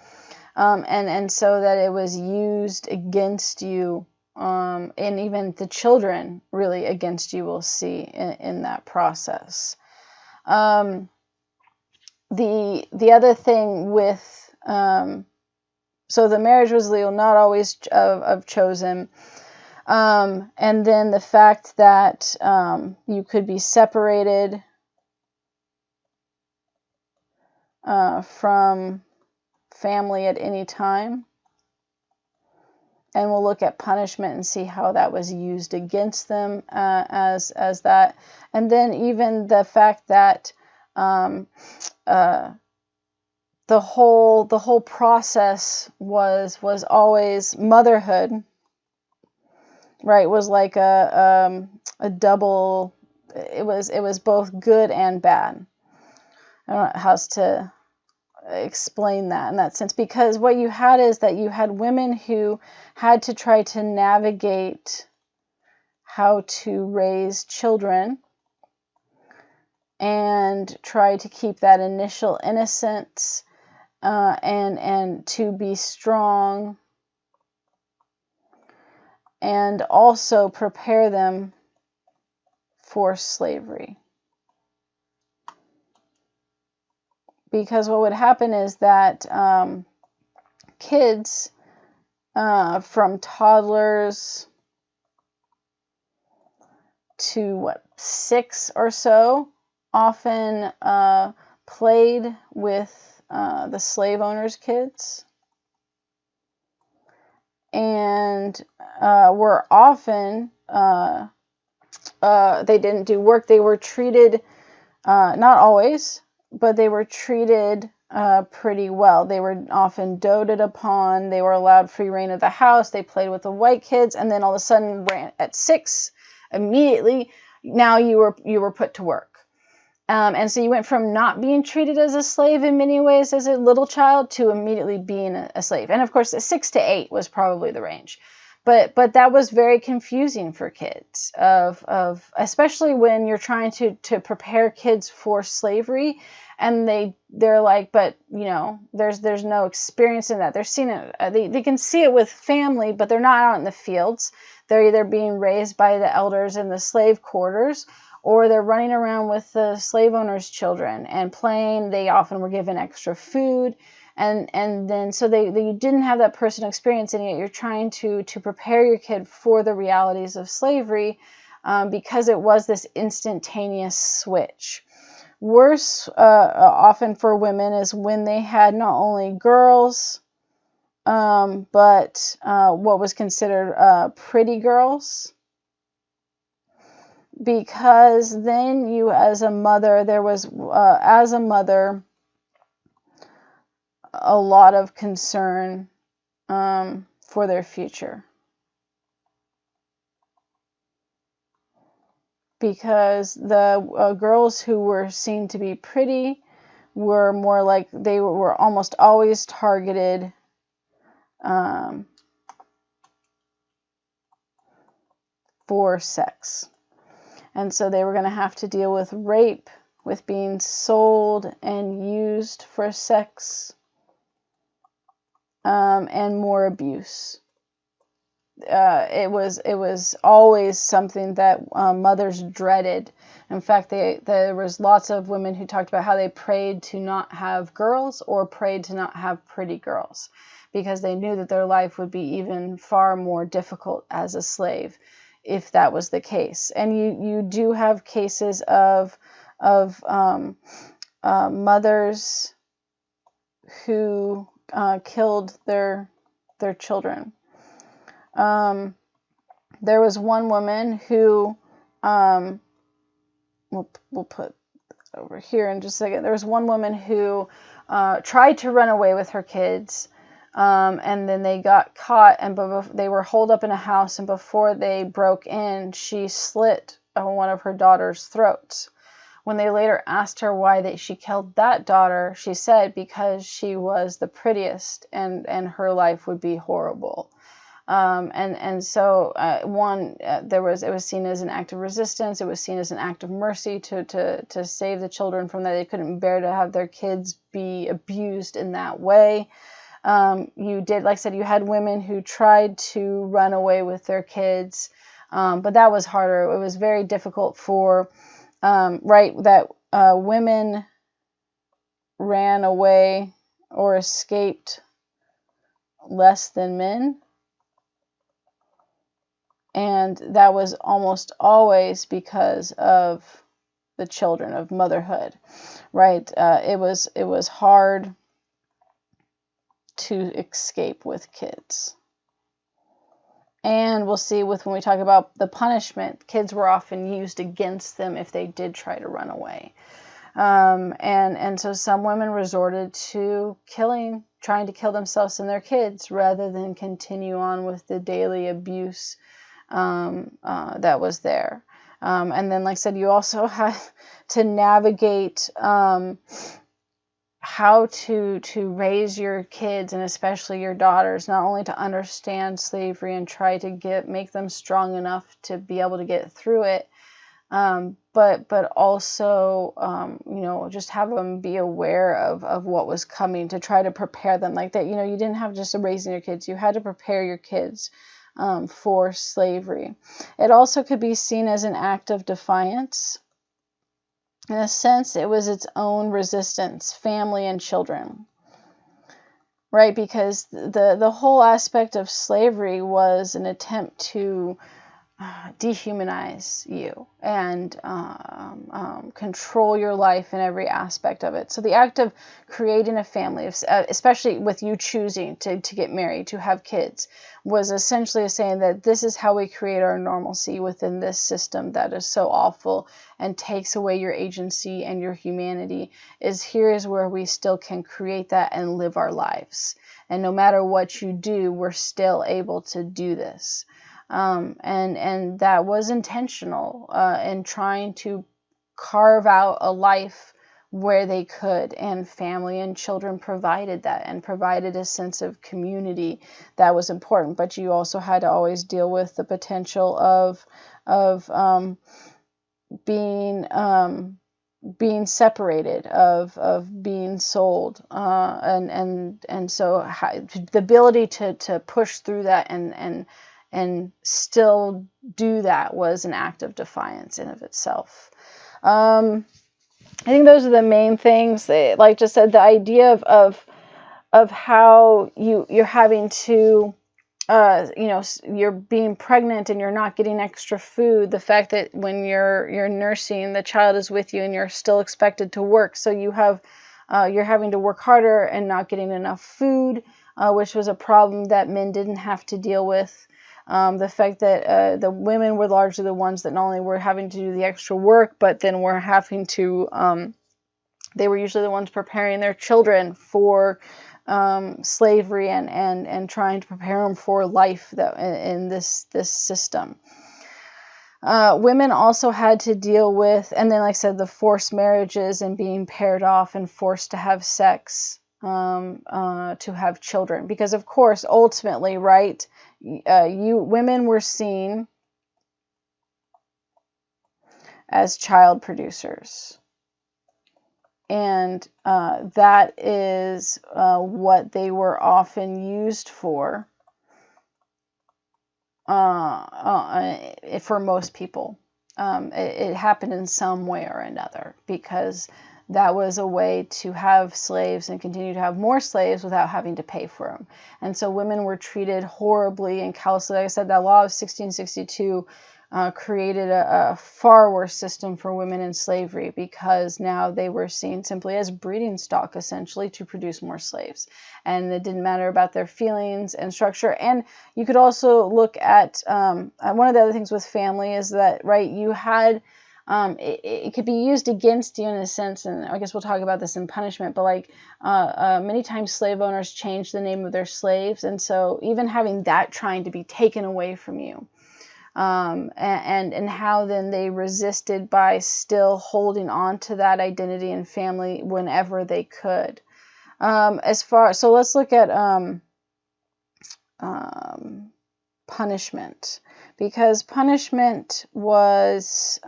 [SPEAKER 1] And so that it was used against you, and even the children really against you, we'll see in that process. The other thing with, so the marriage was legal, not always of chosen. And then the fact that you could be separated from family at any time. And we'll look at punishment and see how that was used against them as that. And then even the fact that the whole process was always motherhood, right? Was like a double. It was both good and bad. I don't know how to explain that in that sense, because what you had is that you had women who had to try to navigate how to raise children and try to keep that initial innocence, and to be strong, and also prepare them for slavery. Because what would happen is that kids from toddlers to 6 or so often played with the slave owners' kids, and were often, they didn't do work. They were treated, not always, but they were treated pretty well. They were often doted upon. They were allowed free reign of the house. They played with the white kids, and then all of a sudden, at 6, immediately, now you were put to work. And so you went from not being treated as a slave in many ways as a little child to immediately being a slave. And of course, 6 to 8 was probably the range. But that was very confusing for kids, especially when you're trying to prepare kids for slavery, and they're like, but there's no experience in that. They're seeing it. They can see it with family, but they're not out in the fields. They're either being raised by the elders in the slave quarters, or they're running around with the slave owners' children and playing. They often were given extra food. And then so they didn't have that personal experience, and yet you're trying to prepare your kid for the realities of slavery, because it was this instantaneous switch. Worse, often for women, is when they had not only girls, but what was considered pretty girls. Because then you, as a mother, a lot of concern for their future, because the girls who were seen to be pretty were more like, they were almost always targeted for sex, and so they were going to have to deal with rape, with being sold and used for sex, and more abuse. It was always something that mothers dreaded. In fact, there was lots of women who talked about how they prayed to not have girls, or prayed to not have pretty girls, because they knew that their life would be even far more difficult as a slave if that was the case. And you do have cases of mothers who killed their children. There was one woman who, we'll put over here in just a second. There was one woman who tried to run away with her kids, and then they got caught, and they were holed up in a house, and before they broke in, she slit one of her daughter's throats. When they later asked her why she killed that daughter, she said because she was the prettiest, and her life would be horrible. So it was seen as an act of resistance. It was seen as an act of mercy to save the children from that. They couldn't bear to have their kids be abused in that way. Like I said, you had women who tried to run away with their kids, but that was harder. It was very difficult for women ran away or escaped less than men. And that was almost always because of the children, of motherhood, right? It was hard to escape with kids. And we'll see when we talk about the punishment, kids were often used against them if they did try to run away. And so some women resorted to trying to kill themselves and their kids rather than continue on with the daily abuse that was there. And then, like I said, you also had to navigate how to raise your kids, and especially your daughters, not only to understand slavery and try to make them strong enough to be able to get through it, but also, just have them be aware of what was coming, to try to prepare them like that. You didn't have just raising your kids, you had to prepare your kids for slavery. It also could be seen as an act of defiance. In a sense, it was its own resistance, family and children, right? Because the whole aspect of slavery was an attempt to dehumanize you and control your life in every aspect of it. So the act of creating a family, especially with you choosing to get married, to have kids, was essentially saying that this is how we create our normalcy within this system that is so awful and takes away your agency and your humanity. Here is where we still can create that and live our lives. And no matter what you do, we're still able to do this. And that was intentional in trying to carve out a life where they could, and family and children provided that and provided a sense of community that was important. But you also had to always deal with the potential of being separated, of being sold, and so the ability to push through that and still do that was an act of defiance in of itself. I think those are the main things. Like just said, the idea of how you're having to, you're being pregnant and you're not getting extra food. The fact that when you're nursing, the child is with you and you're still expected to work, so you're having to work harder and not getting enough food, which was a problem that men didn't have to deal with. The fact that the women were largely the ones that not only were having to do the extra work, but then were having to, they were usually the ones preparing their children for slavery and trying to prepare them for life in this system. Women also had to deal with, and then like I said, the forced marriages and being paired off and forced to have sex, to have children. Because of course, ultimately, right, women were seen as child producers. And that is what they were often used for most people. It happened in some way or another, because that was a way to have slaves and continue to have more slaves without having to pay for them. And so women were treated horribly and callously. Like I said, that law of 1662 created a far worse system for women in slavery, because now they were seen simply as breeding stock, essentially, to produce more slaves. And it didn't matter about their feelings and structure. And you could also look at, one of the other things with family is that, right, you had, it could be used against you in a sense, and I guess we'll talk about this in punishment, but like many times slave owners changed the name of their slaves, and so even having that trying to be taken away from you, and how then they resisted by still holding on to that identity and family whenever they could. So let's look at punishment, because punishment was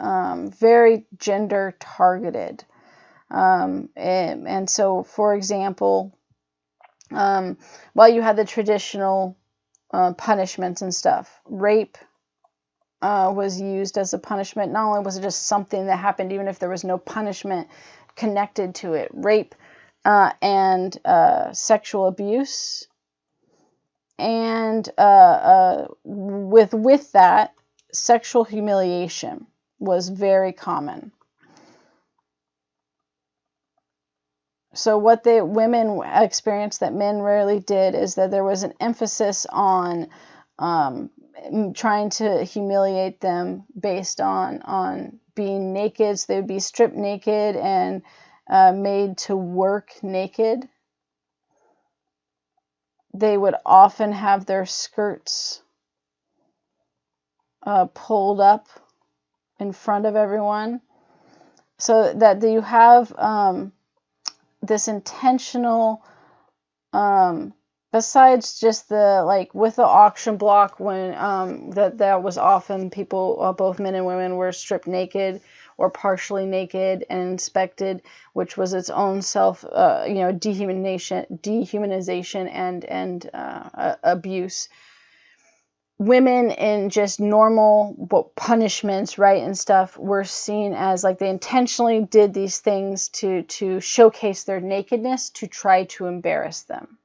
[SPEAKER 1] very gender targeted. And so, for example, while you had the traditional punishments and stuff, rape was used as a punishment. Not only was it just something that happened, even if there was no punishment connected to it, rape and sexual abuse, and with that, sexual humiliation was very common. So what the women experienced that men rarely did is that there was an emphasis on trying to humiliate them based on being naked. So they would be stripped naked and made to work naked. They would often have their skirts pulled up in front of everyone, so that you have this intentional, besides just the, like with the auction block, when that was often people, both men and women, were stripped naked or partially naked and inspected, which was its own self, dehumanization and abuse. Women in just normal punishments, right, and stuff, were seen as like they intentionally did these things to showcase their nakedness, to try to embarrass them,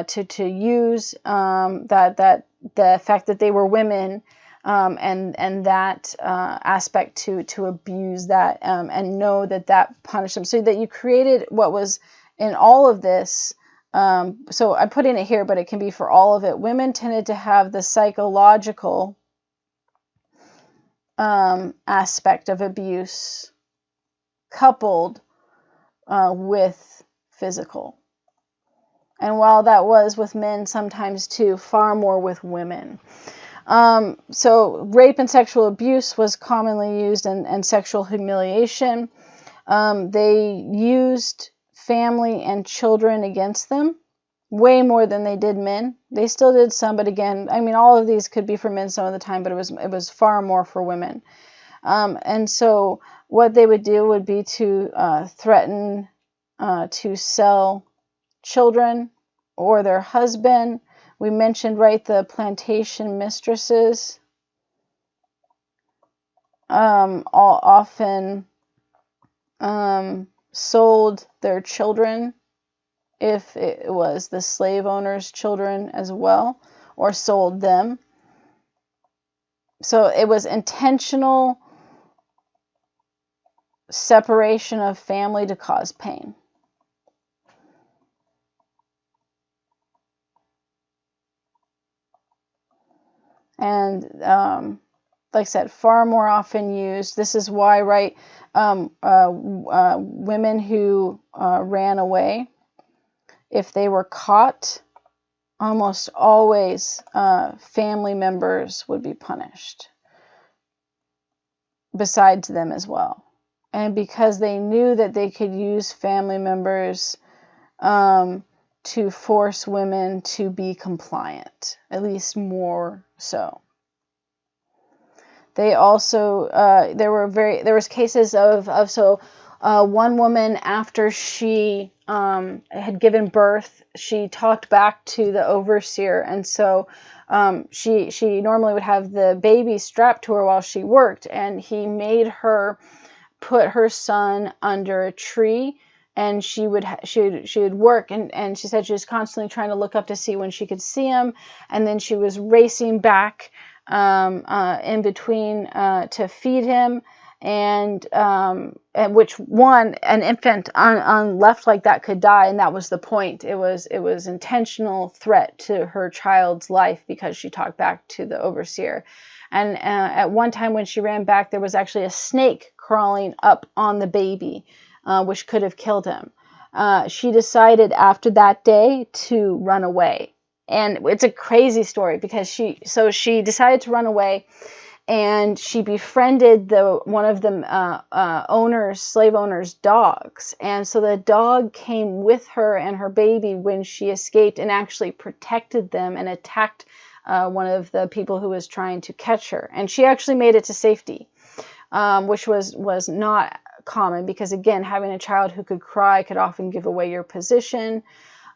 [SPEAKER 1] to use that the fact that they were women and that aspect to abuse that, and know that punished them. So that you created what was in all of this. So I'm putting it here, but it can be for all of it. Women tended to have the psychological aspect of abuse coupled with physical. And while that was with men sometimes too, far more with women. So rape and sexual abuse was commonly used, and sexual humiliation. They used family and children against them way more than they did men. They still did some, but again, I mean, all of these could be for men some of the time, but it was far more for women. And so what they would do would be to threaten to sell children or their husband. We mentioned, right, the plantation mistresses often sold their children, if it was the slave owners' children as well, or sold them. So it was intentional separation of family to cause pain. And like I said, far more often used. This is why, right, women who ran away, if they were caught, almost always family members would be punished besides them as well. And because they knew that they could use family members to force women to be compliant, at least more so. They also there was cases of one woman, after she had given birth, she talked back to the overseer, and so she normally would have the baby strapped to her while she worked, and he made her put her son under a tree, and she would work, and she said she was constantly trying to look up to see when she could see him, and then she was racing back in between to feed him, and which an infant left like that could die, and that was the point. It was intentional threat to her child's life because she talked back to the overseer. And at one time when she ran back, there was actually a snake crawling up on the baby, which could have killed him. She decided after that day to run away. And it's a crazy story because she decided to run away, and she befriended one of the slave owners' dogs. And so the dog came with her and her baby when she escaped, and actually protected them and attacked one of the people who was trying to catch her. And she actually made it to safety, which was not common, because again, having a child who could cry could often give away your position.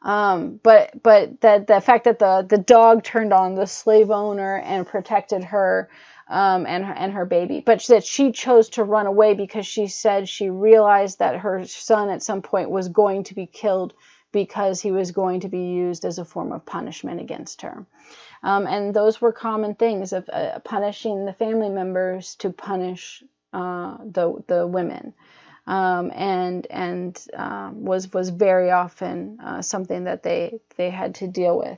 [SPEAKER 1] But the fact that the dog turned on the slave owner and protected her and her baby, but that she chose to run away because she said she realized that her son at some point was going to be killed because he was going to be used as a form of punishment against her. And those were common things of punishing the family members to punish the women. And was very often something that they had to deal with.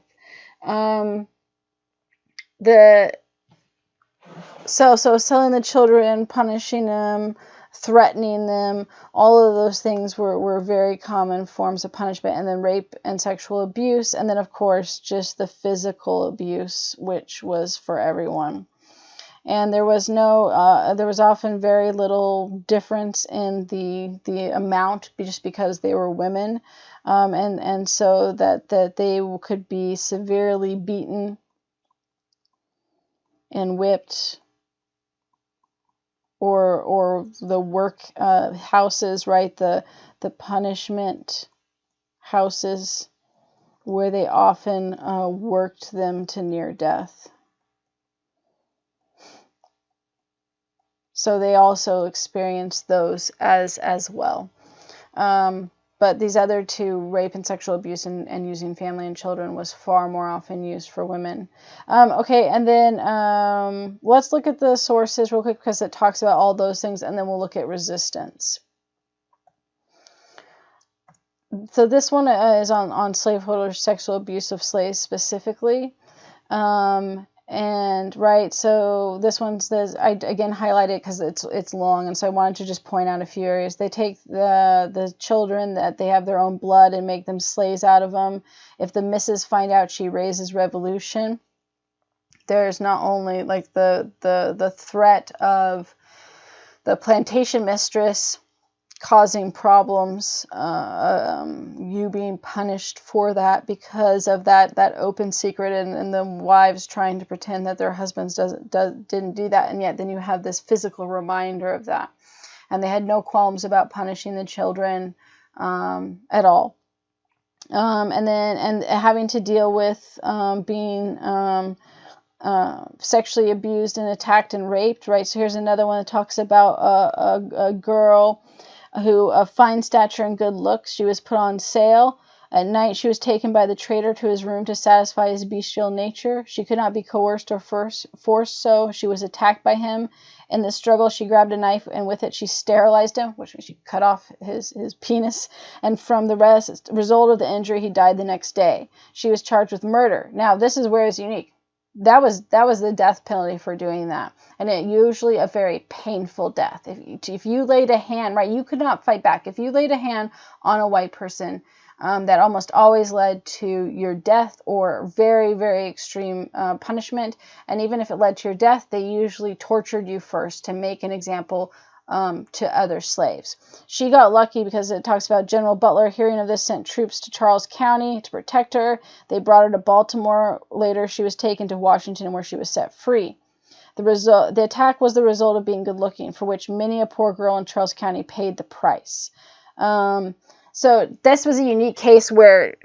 [SPEAKER 1] So selling the children, punishing them, threatening them, all of those things were very common forms of punishment. And then rape and sexual abuse, and then of course just the physical abuse, which was for everyone. And there was often very little difference in the amount, just because they were women, and so that they could be severely beaten and whipped, or the work houses, right, the punishment houses, where they often worked them to near death. So they also experienced those as well. But these other two, rape and sexual abuse and using family and children, was far more often used for women. Okay, and then let's look at the sources real quick because it talks about all those things, and then we'll look at resistance. So this one is on slaveholders' sexual abuse of slaves specifically. And right, so this one says, I again highlight it because it's long, and so I wanted to just point out a few areas. They take the children that they have their own blood and make them slaves out of them. If the missus find out, she raises revolution. There's not only like the threat of the plantation mistress causing problems, you being punished for that because of that open secret, and the wives trying to pretend that their husbands didn't do that, and yet then you have this physical reminder of that. And they had no qualms about punishing the children at all. And having to deal with being sexually abused and attacked and raped, right? So here's another one that talks about a girl who of fine stature and good looks. She was put on sale. At night she was taken by the trader to his room to satisfy his bestial nature. She could not be coerced or forced, so she was attacked by him. In the struggle she grabbed a knife, and with it she sterilized him, which means she cut off his penis, and from the result of the injury he died the next day. She was charged with murder. Now this is where it's unique. That was the death penalty for doing that, and it usually a very painful death. If you laid a hand, right, you could not fight back. If you laid a hand on a white person, that almost always led to your death or very, very extreme punishment. And even if it led to your death, they usually tortured you first to make an example to other slaves. She got lucky because it talks about General Butler, hearing of this, sent troops to Charles County to protect her. They brought her to Baltimore. Later, she was taken to Washington, where she was set free. The attack was the result of being good looking, for which many a poor girl in Charles County paid the price. So this was a unique case where,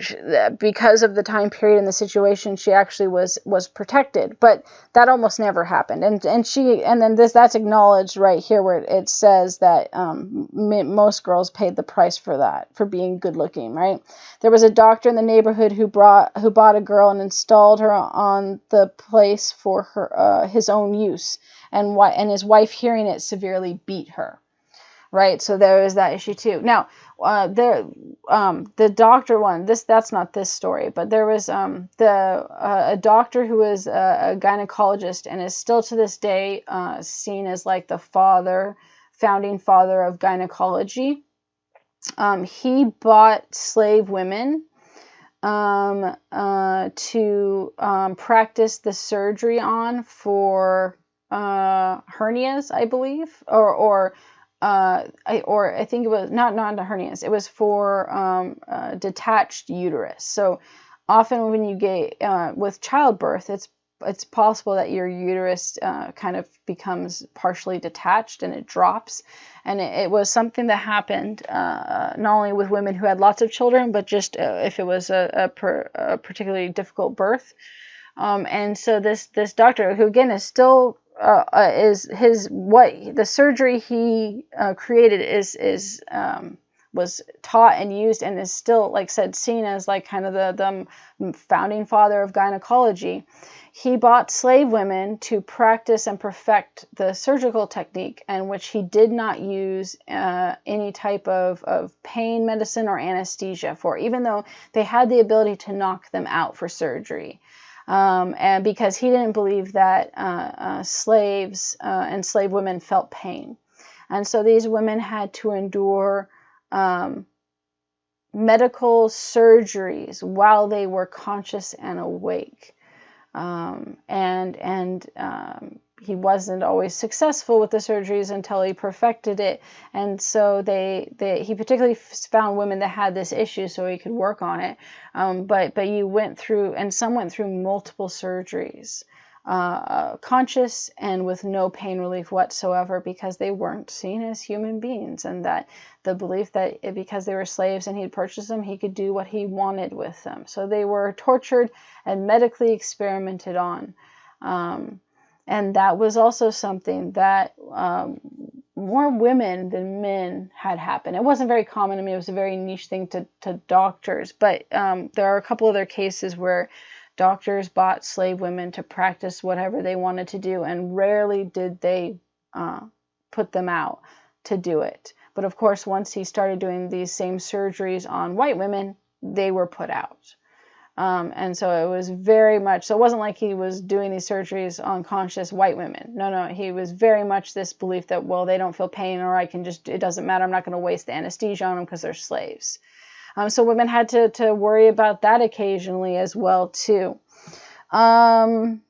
[SPEAKER 1] because of the time period and the situation, she actually was protected, but that almost never happened. And then that's acknowledged right here, where it says that most girls paid the price for that, for being good looking, right? There was a doctor in the neighborhood who bought a girl and installed her on the place for his own use, and his wife, hearing it, severely beat her. Right, so there is that issue too. Now, the doctor one, that's not this story, but there was a doctor who was a gynecologist and is still to this day seen as like the founding father of gynecology. He bought slave women to practice the surgery on for hernias, I believe, or I think it was not hernias. It was for detached uterus. So often when you get with childbirth, it's possible that your uterus kind of becomes partially detached and it drops. And it was something that happened not only with women who had lots of children, but just if it was a particularly difficult birth. And so this doctor, who again is still the surgery he created was taught and used and is still, like said, seen as like kind of the founding father of gynecology. He bought slave women to practice and perfect the surgical technique, in which he did not use any type of pain medicine or anesthesia for, even though they had the ability to knock them out for surgery. And because he didn't believe that slaves and slave women felt pain. And so these women had to endure medical surgeries while they were conscious and awake. He wasn't always successful with the surgeries until he perfected it. And so he particularly found women that had this issue so he could work on it. But some went through multiple surgeries, conscious and with no pain relief whatsoever, because they weren't seen as human beings, and that the belief that because they were slaves and he'd purchased them, he could do what he wanted with them. So they were tortured and medically experimented on. And that was also something that more women than men had happened. It wasn't very common. I mean, it was a very niche thing to doctors, but there are a couple other cases where doctors bought slave women to practice whatever they wanted to do, and rarely did they put them out to do it. But of course, once he started doing these same surgeries on white women, they were put out. And so it was very much, so it wasn't like he was doing these surgeries on conscious white women. No, he was very much this belief that, well, they don't feel pain, or I can just, it doesn't matter, I'm not going to waste the anesthesia on them because they're slaves. So women had to worry about that occasionally as well, too. Another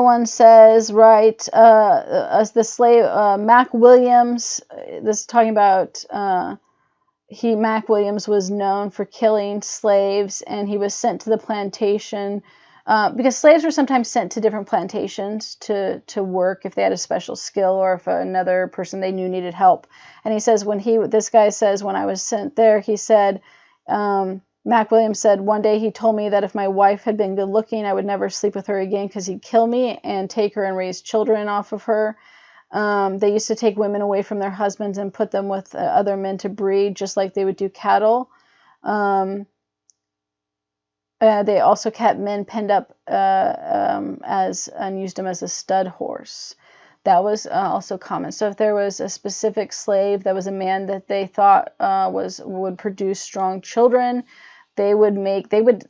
[SPEAKER 1] one says, right, as the slave, Mac Williams, this is talking about, Mac Williams was known for killing slaves, and he was sent to the plantation because slaves were sometimes sent to different plantations to work if they had a special skill, or if another person they knew needed help. And he says, this guy says, when I was sent there, he said, Mac Williams said, one day he told me that if my wife had been good looking, I would never sleep with her again because he'd kill me and take her and raise children off of her. They used to take women away from their husbands and put them with other men to breed, just like they would do cattle. They also kept men penned up and used them as a stud horse. That was also common. So if there was a specific slave that was a man that they thought would produce strong children, they would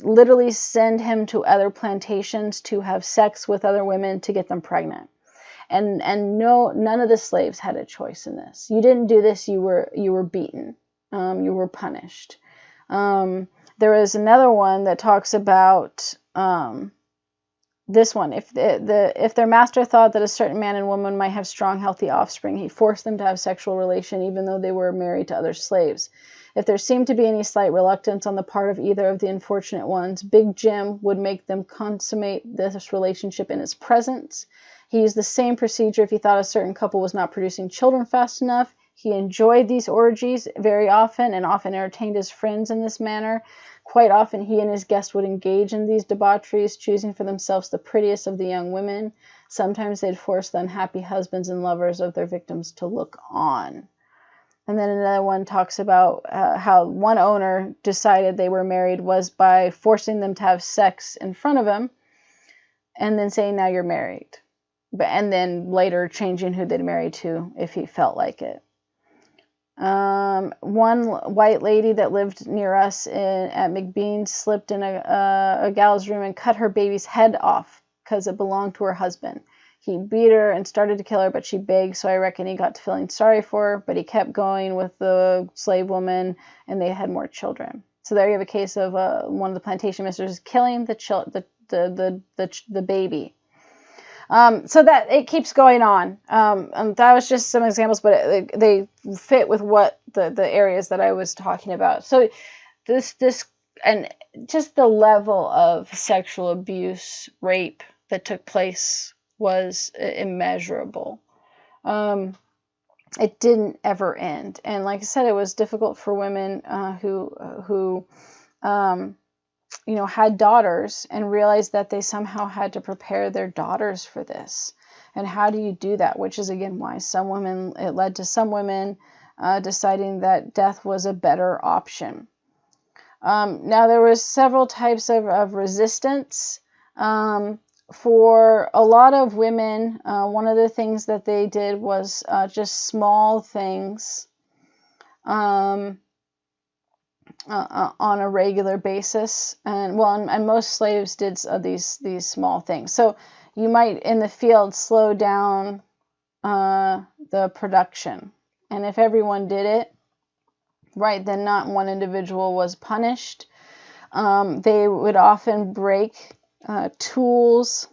[SPEAKER 1] literally send him to other plantations to have sex with other women to get them pregnant. And none of the slaves had a choice in this. You didn't do this, you were beaten. You were punished. There is another one that talks about this one. If their master thought that a certain man and woman might have strong, healthy offspring, he forced them to have sexual relation even though they were married to other slaves. If there seemed to be any slight reluctance on the part of either of the unfortunate ones, Big Jim would make them consummate this relationship in his presence. He used the same procedure if he thought a certain couple was not producing children fast enough. He enjoyed these orgies very often and often entertained his friends in this manner. Quite often he and his guests would engage in these debaucheries, choosing for themselves the prettiest of the young women. Sometimes they'd force the unhappy husbands and lovers of their victims to look on. And then another one talks about how one owner decided they were married was by forcing them to have sex in front of him and then saying, now you're married. And then later changing who they'd marry to if he felt like it. One white lady that lived near us at McBean slipped in a gal's room and cut her baby's head off because it belonged to her husband. He beat her and started to kill her, but she begged, so I reckon he got to feeling sorry for her, but he kept going with the slave woman, and they had more children. So there you have a case of one of the plantation mistresses killing the baby. So that it keeps going on. And that was just some examples, but they fit with what the areas that I was talking about. So this and just the level of sexual abuse, rape that took place was immeasurable. It didn't ever end. And like I said, it was difficult for women who had daughters and realized that they somehow had to prepare their daughters for this. And how do you do that? Which is, again, why it led to some women deciding that death was a better option. Now, there was several types of resistance. For a lot of women, one of the things that they did was just small things on a regular basis, and most slaves did these small things. So you might in the field slow down the production, and if everyone did it right, then not one individual was punished. They would often break tools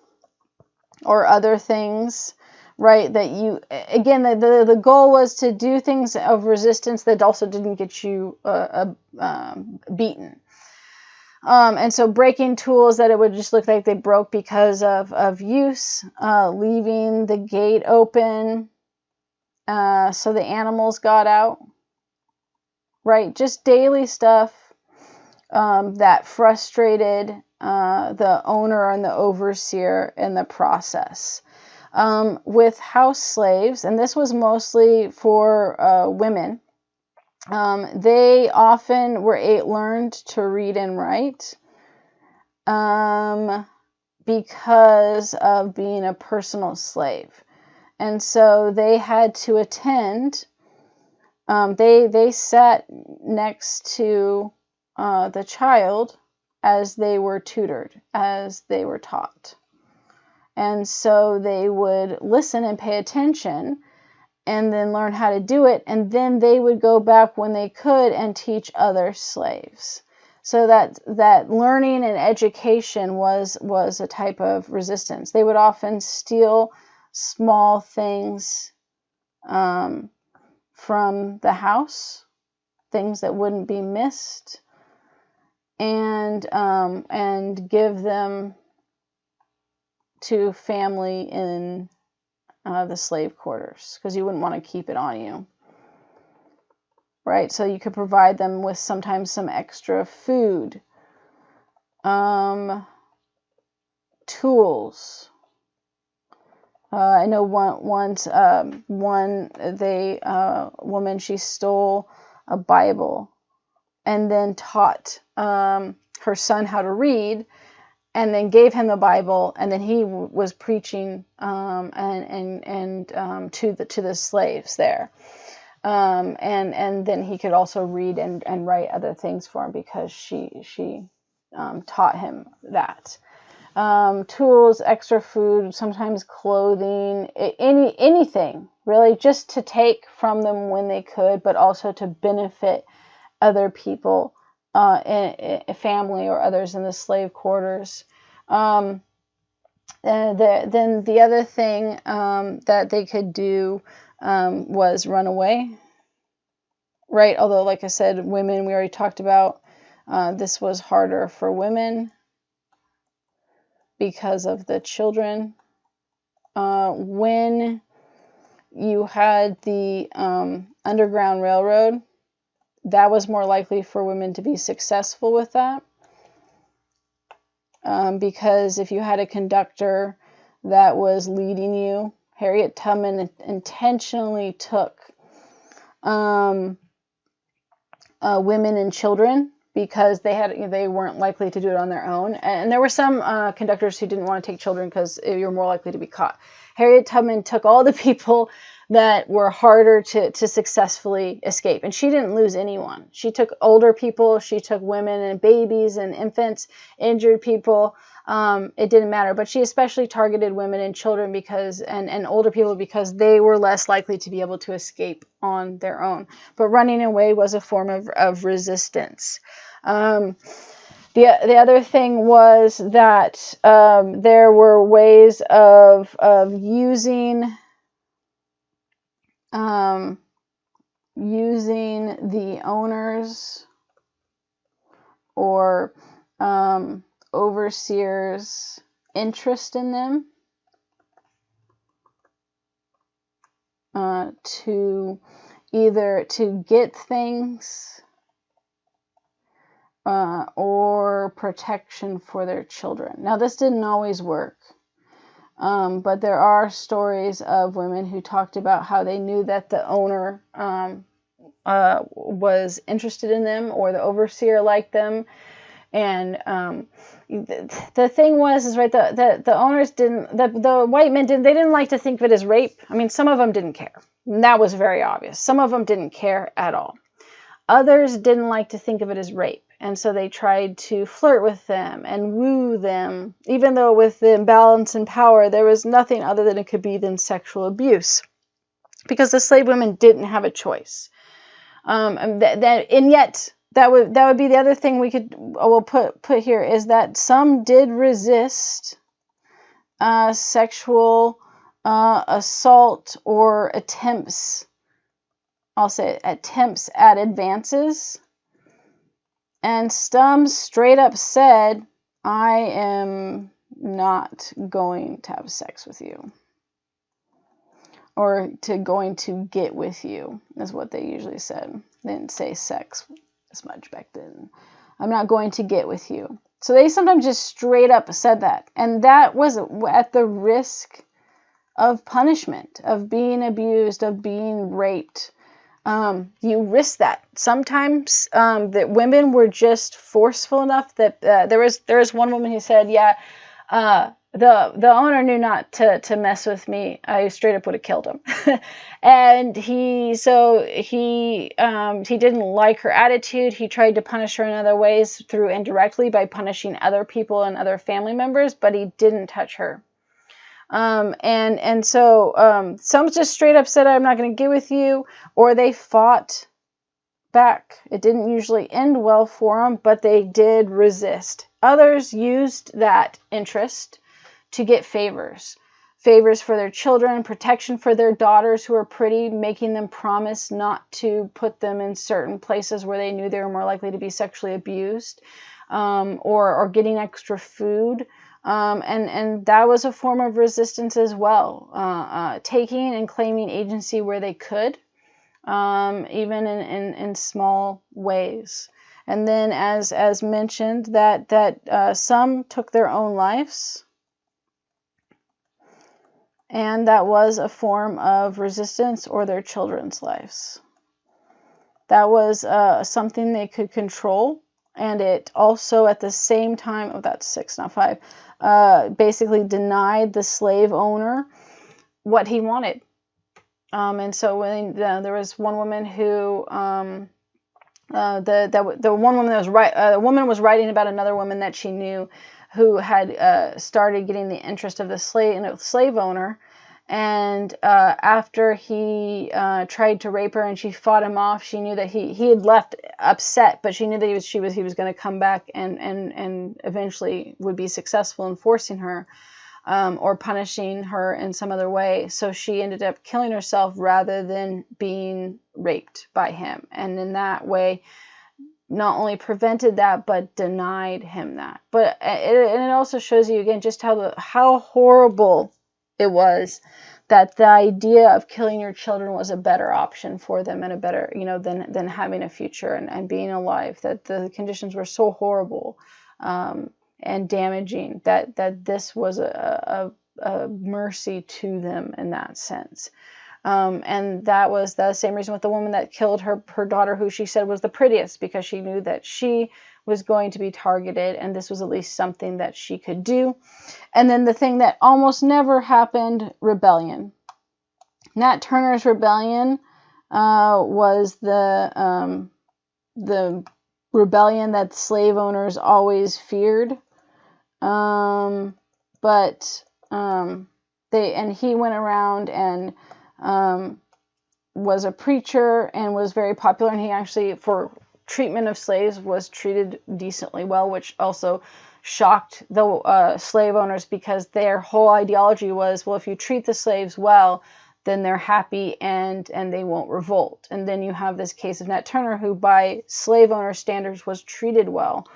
[SPEAKER 1] or other things, right, that again, the goal was to do things of resistance that also didn't get you beaten. And so breaking tools that it would just look like they broke because of use, leaving the gate open so the animals got out, right, just daily stuff that frustrated the owner and the overseer in the process. with house slaves, and this was mostly for women. They often learned to read and write because of being a personal slave. And so they had to attend. They sat next to the child as they were tutored, as they were taught. And so they would listen and pay attention and then learn how to do it. And then they would go back when they could and teach other slaves. So that learning and education was a type of resistance. They would often steal small things from the house, things that wouldn't be missed, and give them to family in the slave quarters, because you wouldn't want to keep it on you, right? So you could provide them with sometimes some extra food, tools. I know once one woman, she stole a Bible and then taught her son how to read, and then gave him the Bible, and then he was preaching to the slaves there, and then he could also read and write other things for him because she taught him that. Tools, extra food, sometimes clothing, anything really, just to take from them when they could, but also to benefit other people, family or others in the slave quarters. Then the other thing that they could do was run away, right? Although, like I said, women, we already talked about, this was harder for women because of the children. When you had the Underground Railroad, that was more likely for women to be successful with that. Because if you had a conductor that was leading you, Harriet Tubman intentionally took women and children because they weren't likely to do it on their own. And there were some conductors who didn't want to take children because you're more likely to be caught. Harriet Tubman took all the people that were harder to successfully escape. And she didn't lose anyone. She took older people, she took women and babies and infants, injured people. It didn't matter. But she especially targeted women and children and older people because they were less likely to be able to escape on their own. But running away was a form of resistance. The other thing was that there were ways of using the owners or overseers' interest in them to get things or protection for their children. Now, this didn't always work. But there are stories of women who talked about how they knew that the owner was interested in them, or the overseer liked them. And the thing was right, the owners didn't, the white men didn't like to think of it as rape. I mean, some of them didn't care. And that was very obvious. Some of them didn't care at all. Others didn't like to think of it as rape. And so they tried to flirt with them and woo them, even though with the imbalance in power, there was nothing other than it could be than sexual abuse, because the slave women didn't have a choice. And yet that would be the other thing we'll put here, is that some did resist sexual assault or attempts. I'll say attempts at advances. And some straight up said, I am not going to have sex with you. Or going to get with you, is what they usually said. They didn't say sex as much back then. I'm not going to get with you. So they sometimes just straight up said that. And that was at the risk punishment, of being abused, of being raped. You risk that. Sometimes that women were just forceful enough that there was one woman who said, yeah, the owner knew not to mess with me. I straight up would have killed him. And he didn't like her attitude. He tried to punish her in other ways, through indirectly by punishing other people and other family members, but he didn't touch her. So some just straight up said, I'm not going to get with you, or they fought back. It didn't usually end well for them, but they did resist. Others used that interest to get favors for their children, protection for their daughters who were pretty, making them promise not to put them in certain places where they knew they were more likely to be sexually abused, or getting extra food. And that was a form of resistance as well, taking and claiming agency where they could, even in small ways. And then, as mentioned, that some took their own lives, and that was a form of resistance, or their children's lives. That was something they could control, and it also at the same time, oh, that's 6, not 5, basically denied the slave owner what he wanted. And so when there was one woman who, the one woman that was a woman was writing about another woman that she knew who had started getting the interest of the slave owner. And after he tried to rape her and she fought him off, she knew that he had left upset, but she knew that he was going to come back and eventually would be successful in forcing her, or punishing her in some other way. So she ended up killing herself rather than being raped by him. And in that way, not only prevented that, but denied him that. But it also shows you again just how horrible it was, that the idea of killing your children was a better option for them, and a better, than having a future and being alive. That the conditions were so horrible and damaging that this was a mercy to them in that sense. And that was the same reason with the woman that killed her daughter, who she said was the prettiest, because she knew that she was going to be targeted, and this was at least something that she could do. And then the thing that almost never happened, rebellion. Nat Turner's rebellion was the rebellion that slave owners always feared. He went around and was a preacher and was very popular, and he actually, for treatment of slaves, was treated decently well, which also shocked the slave owners, because their whole ideology was, well, if you treat the slaves well, then they're happy and they won't revolt. And then you have this case of Nat Turner, who by slave owner standards was treated well.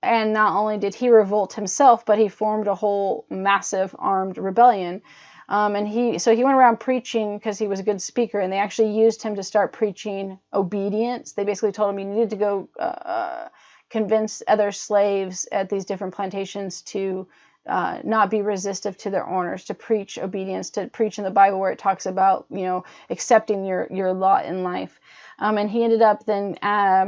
[SPEAKER 1] And not only did he revolt himself, but he formed a whole massive armed rebellion. And he went around preaching, because he was a good speaker, and they actually used him to start preaching obedience. They basically told him he needed to go convince other slaves at these different plantations to not be resistive to their owners, to preach obedience, to preach in the Bible where it talks about, accepting your lot in life. And he ended up then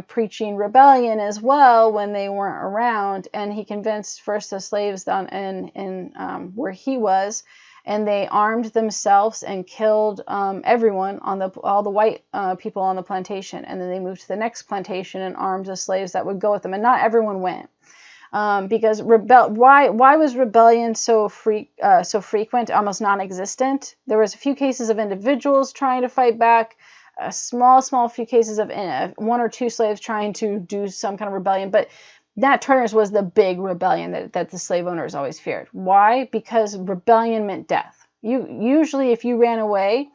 [SPEAKER 1] preaching rebellion as well when they weren't around. And he convinced first the slaves down in where he was, and they armed themselves and killed everyone all the white people on the plantation. And then they moved to the next plantation and armed the slaves that would go with them. And not everyone went. Because why was rebellion so frequent, almost non-existent? There was a few cases of individuals trying to fight back, a small few cases of one or two slaves trying to do some kind of rebellion, but Nat Turner's was the big rebellion that the slave owners always feared. Why? Because rebellion meant death. Usually if you ran away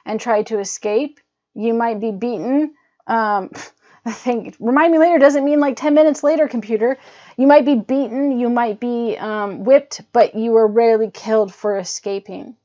[SPEAKER 1] and tried to escape, you might be beaten. Remind me later doesn't mean like 10 minutes later, computer. You might be beaten, you might be whipped, but you were rarely killed for escaping.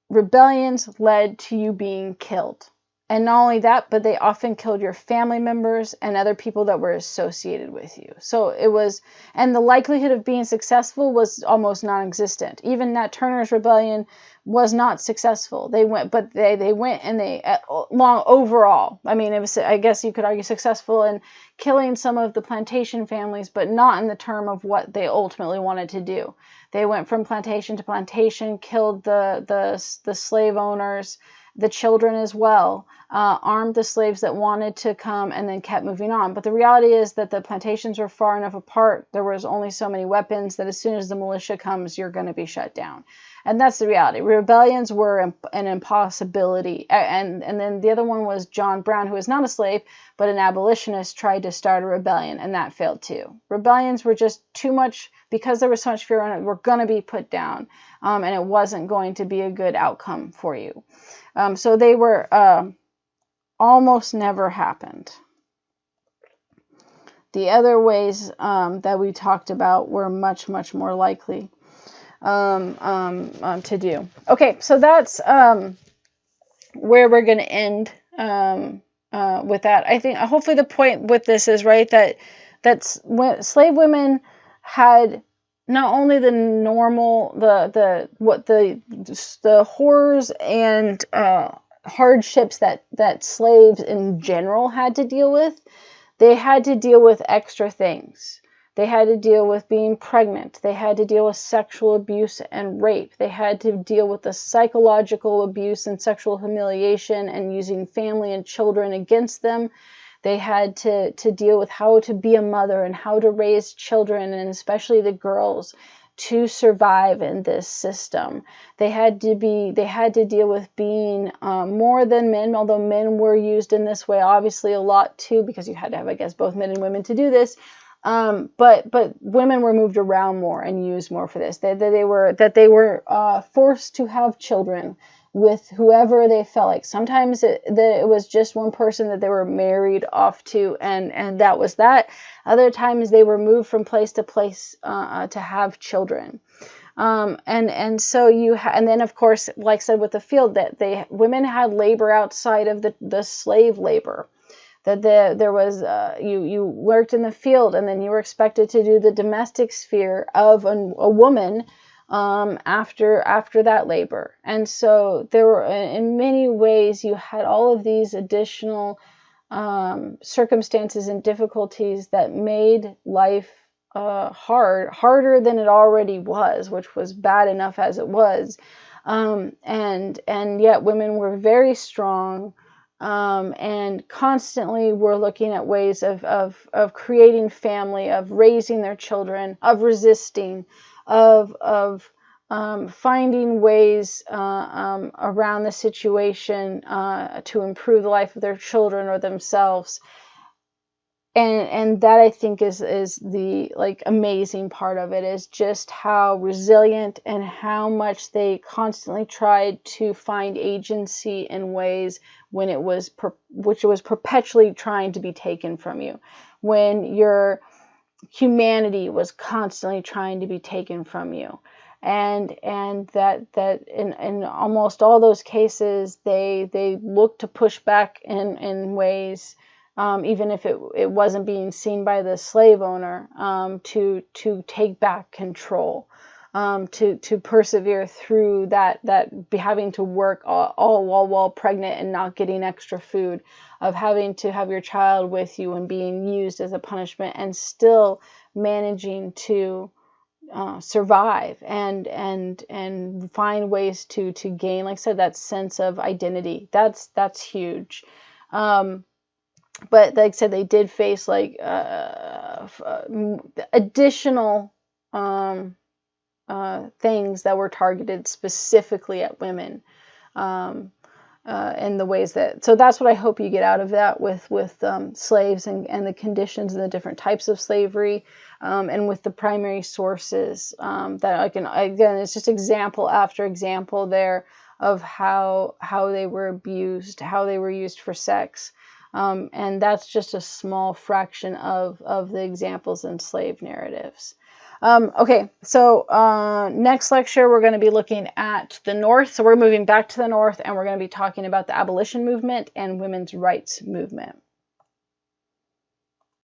[SPEAKER 1] Rebellions led to you being killed. And not only that, but they often killed your family members and other people that were associated with you. So it was, and the likelihood of being successful was almost non-existent. Even Nat Turner's rebellion was not successful. They went, but they went and they, long overall, I mean, it was, I guess you could argue, successful in killing some of the plantation families, but not in the term of what they ultimately wanted to do. They went from plantation to plantation, killed the slave owners, the children as well, armed the slaves that wanted to come, and then kept moving on. But the reality is that the plantations were far enough apart, there was only so many weapons, that as soon as the militia comes, you're going to be shut down. And that's the reality. Rebellions were an impossibility. And then the other one was John Brown, who was not a slave, but an abolitionist, tried to start a rebellion, and that failed too. Rebellions were just too much, because there was so much fear on it, were going to be put down, and it wasn't going to be a good outcome for you. So they were almost never happened. The other ways that we talked about were much, much more likely to do. Okay, so that's where we're going to end with that. I think hopefully the point with this is, right, that slave women had not only the normal, the horrors and hardships that slaves in general had to deal with, they had to deal with extra things. They had to deal with being pregnant. They had to deal with sexual abuse and rape. They had to deal with the psychological abuse and sexual humiliation and using family and children against them. They had to deal with how to be a mother and how to raise children, and especially the girls, to survive in this system. They had to deal with being more than men, although men were used in this way obviously a lot too, because you had to have, I guess, both men and women to do this. But women were moved around more and used more for this. That they were forced to have children with whoever they felt like. Sometimes it was just one person that they were married off to, and that was that. Other times they were moved from place to place to have children. And so and then of course, like I said with the field, that women had labor outside of the slave labor. That there was you worked in the field, and then you were expected to do the domestic sphere of a woman after that labor. And so there were, in many ways, you had all of these additional circumstances and difficulties that made life harder than it already was, which was bad enough as it was. And yet women were very strong. And constantly we're looking at ways of creating family, of raising their children, of resisting, of finding ways around the situation to improve the life of their children or themselves. And that, I think, is the amazing part of it, is just how resilient and how much they constantly tried to find agency in ways when which was perpetually trying to be taken from you, when your humanity was constantly trying to be taken from you. And that in almost all those cases, they looked to push back in ways, even if it wasn't being seen by the slave owner, to take back control, to persevere through that having to work all while pregnant and not getting extra food, of having to have your child with you and being used as a punishment, and still managing to survive and find ways to gain, like I said, that sense of identity. That's huge. But like I said, they did face additional things that were targeted specifically at women, in the ways that. So that's what I hope you get out of that with slaves and the conditions and the different types of slavery, and with the primary sources that again, it's just example after example there of how they were abused, how they were used for sex. And that's just a small fraction of the examples in slave narratives. Okay, so next lecture we're going to be looking at the North. So we're moving back to the North, and we're going to be talking about the abolition movement and women's rights movement.